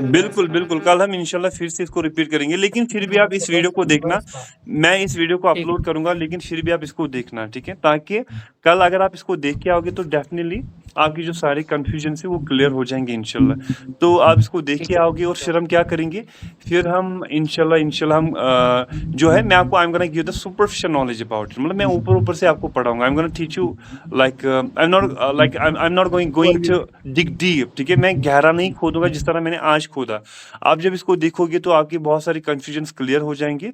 बिल्कुल बिल्कुल, कल हम इंशाल्लाह फिर से इसको रिपीट करेंगे। लेकिन फिर भी आप इस वीडियो को देखना, मैं इस वीडियो को अपलोड करूंगा, लेकिन फिर भी आप इसको देखना, ठीक है, ताकि कल अगर आप इसको देख के आओगे तो डेफिनेटली आपकी जो सारे कंफ्यूजन है वो क्लियर हो जाएंगे इंशाल्लाह। तो आप इसको देख के आओगे, और फिर हम क्या करेंगे, फिर हम इंशाल्लाह हम जो है, मैं आपको I am gonna give the superficial knowledge about it, मतलब मैं ऊपर से आपको पढ़ाऊंगा। I am gonna teach you like I am not going to dig deep, ठीक है, मैं गहरा नहीं खोदूंगा जिस तरह मैंने आज खोदा। आप जब इसको देखोगे तो आपकी बहुत सारी कंफ्यूजन क्लियर हो जाएंगे।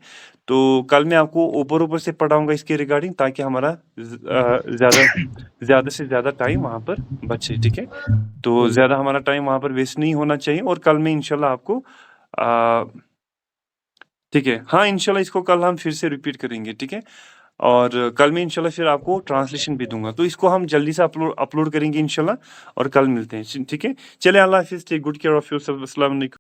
तो कल मैं आपको ऊपर से पढ़ाऊंगा इसके रिगार्डिंग, ताकि हमारा ज्यादा से ज्यादा टाइम वहां पर बचे, ठीक है। तो ज्यादा हमारा टाइम वहां पर वेस्ट नहीं होना चाहिए। और कल में इंशाल्लाह आपको ठीक है, हाँ इंशाल्लाह इसको कल हम फिर से रिपीट करेंगे, ठीक है। और कल में इंशाल्लाह फिर आपको ट्रांसलेशन भी दूंगा, तो इसको हम जल्दी से अपलोड करेंगे इंशाल्लाह, और कल मिलते हैं, ठीक है। चले, अल्लाह हाफिज़, take good care of yourself, अस्सलाम वालेकुम।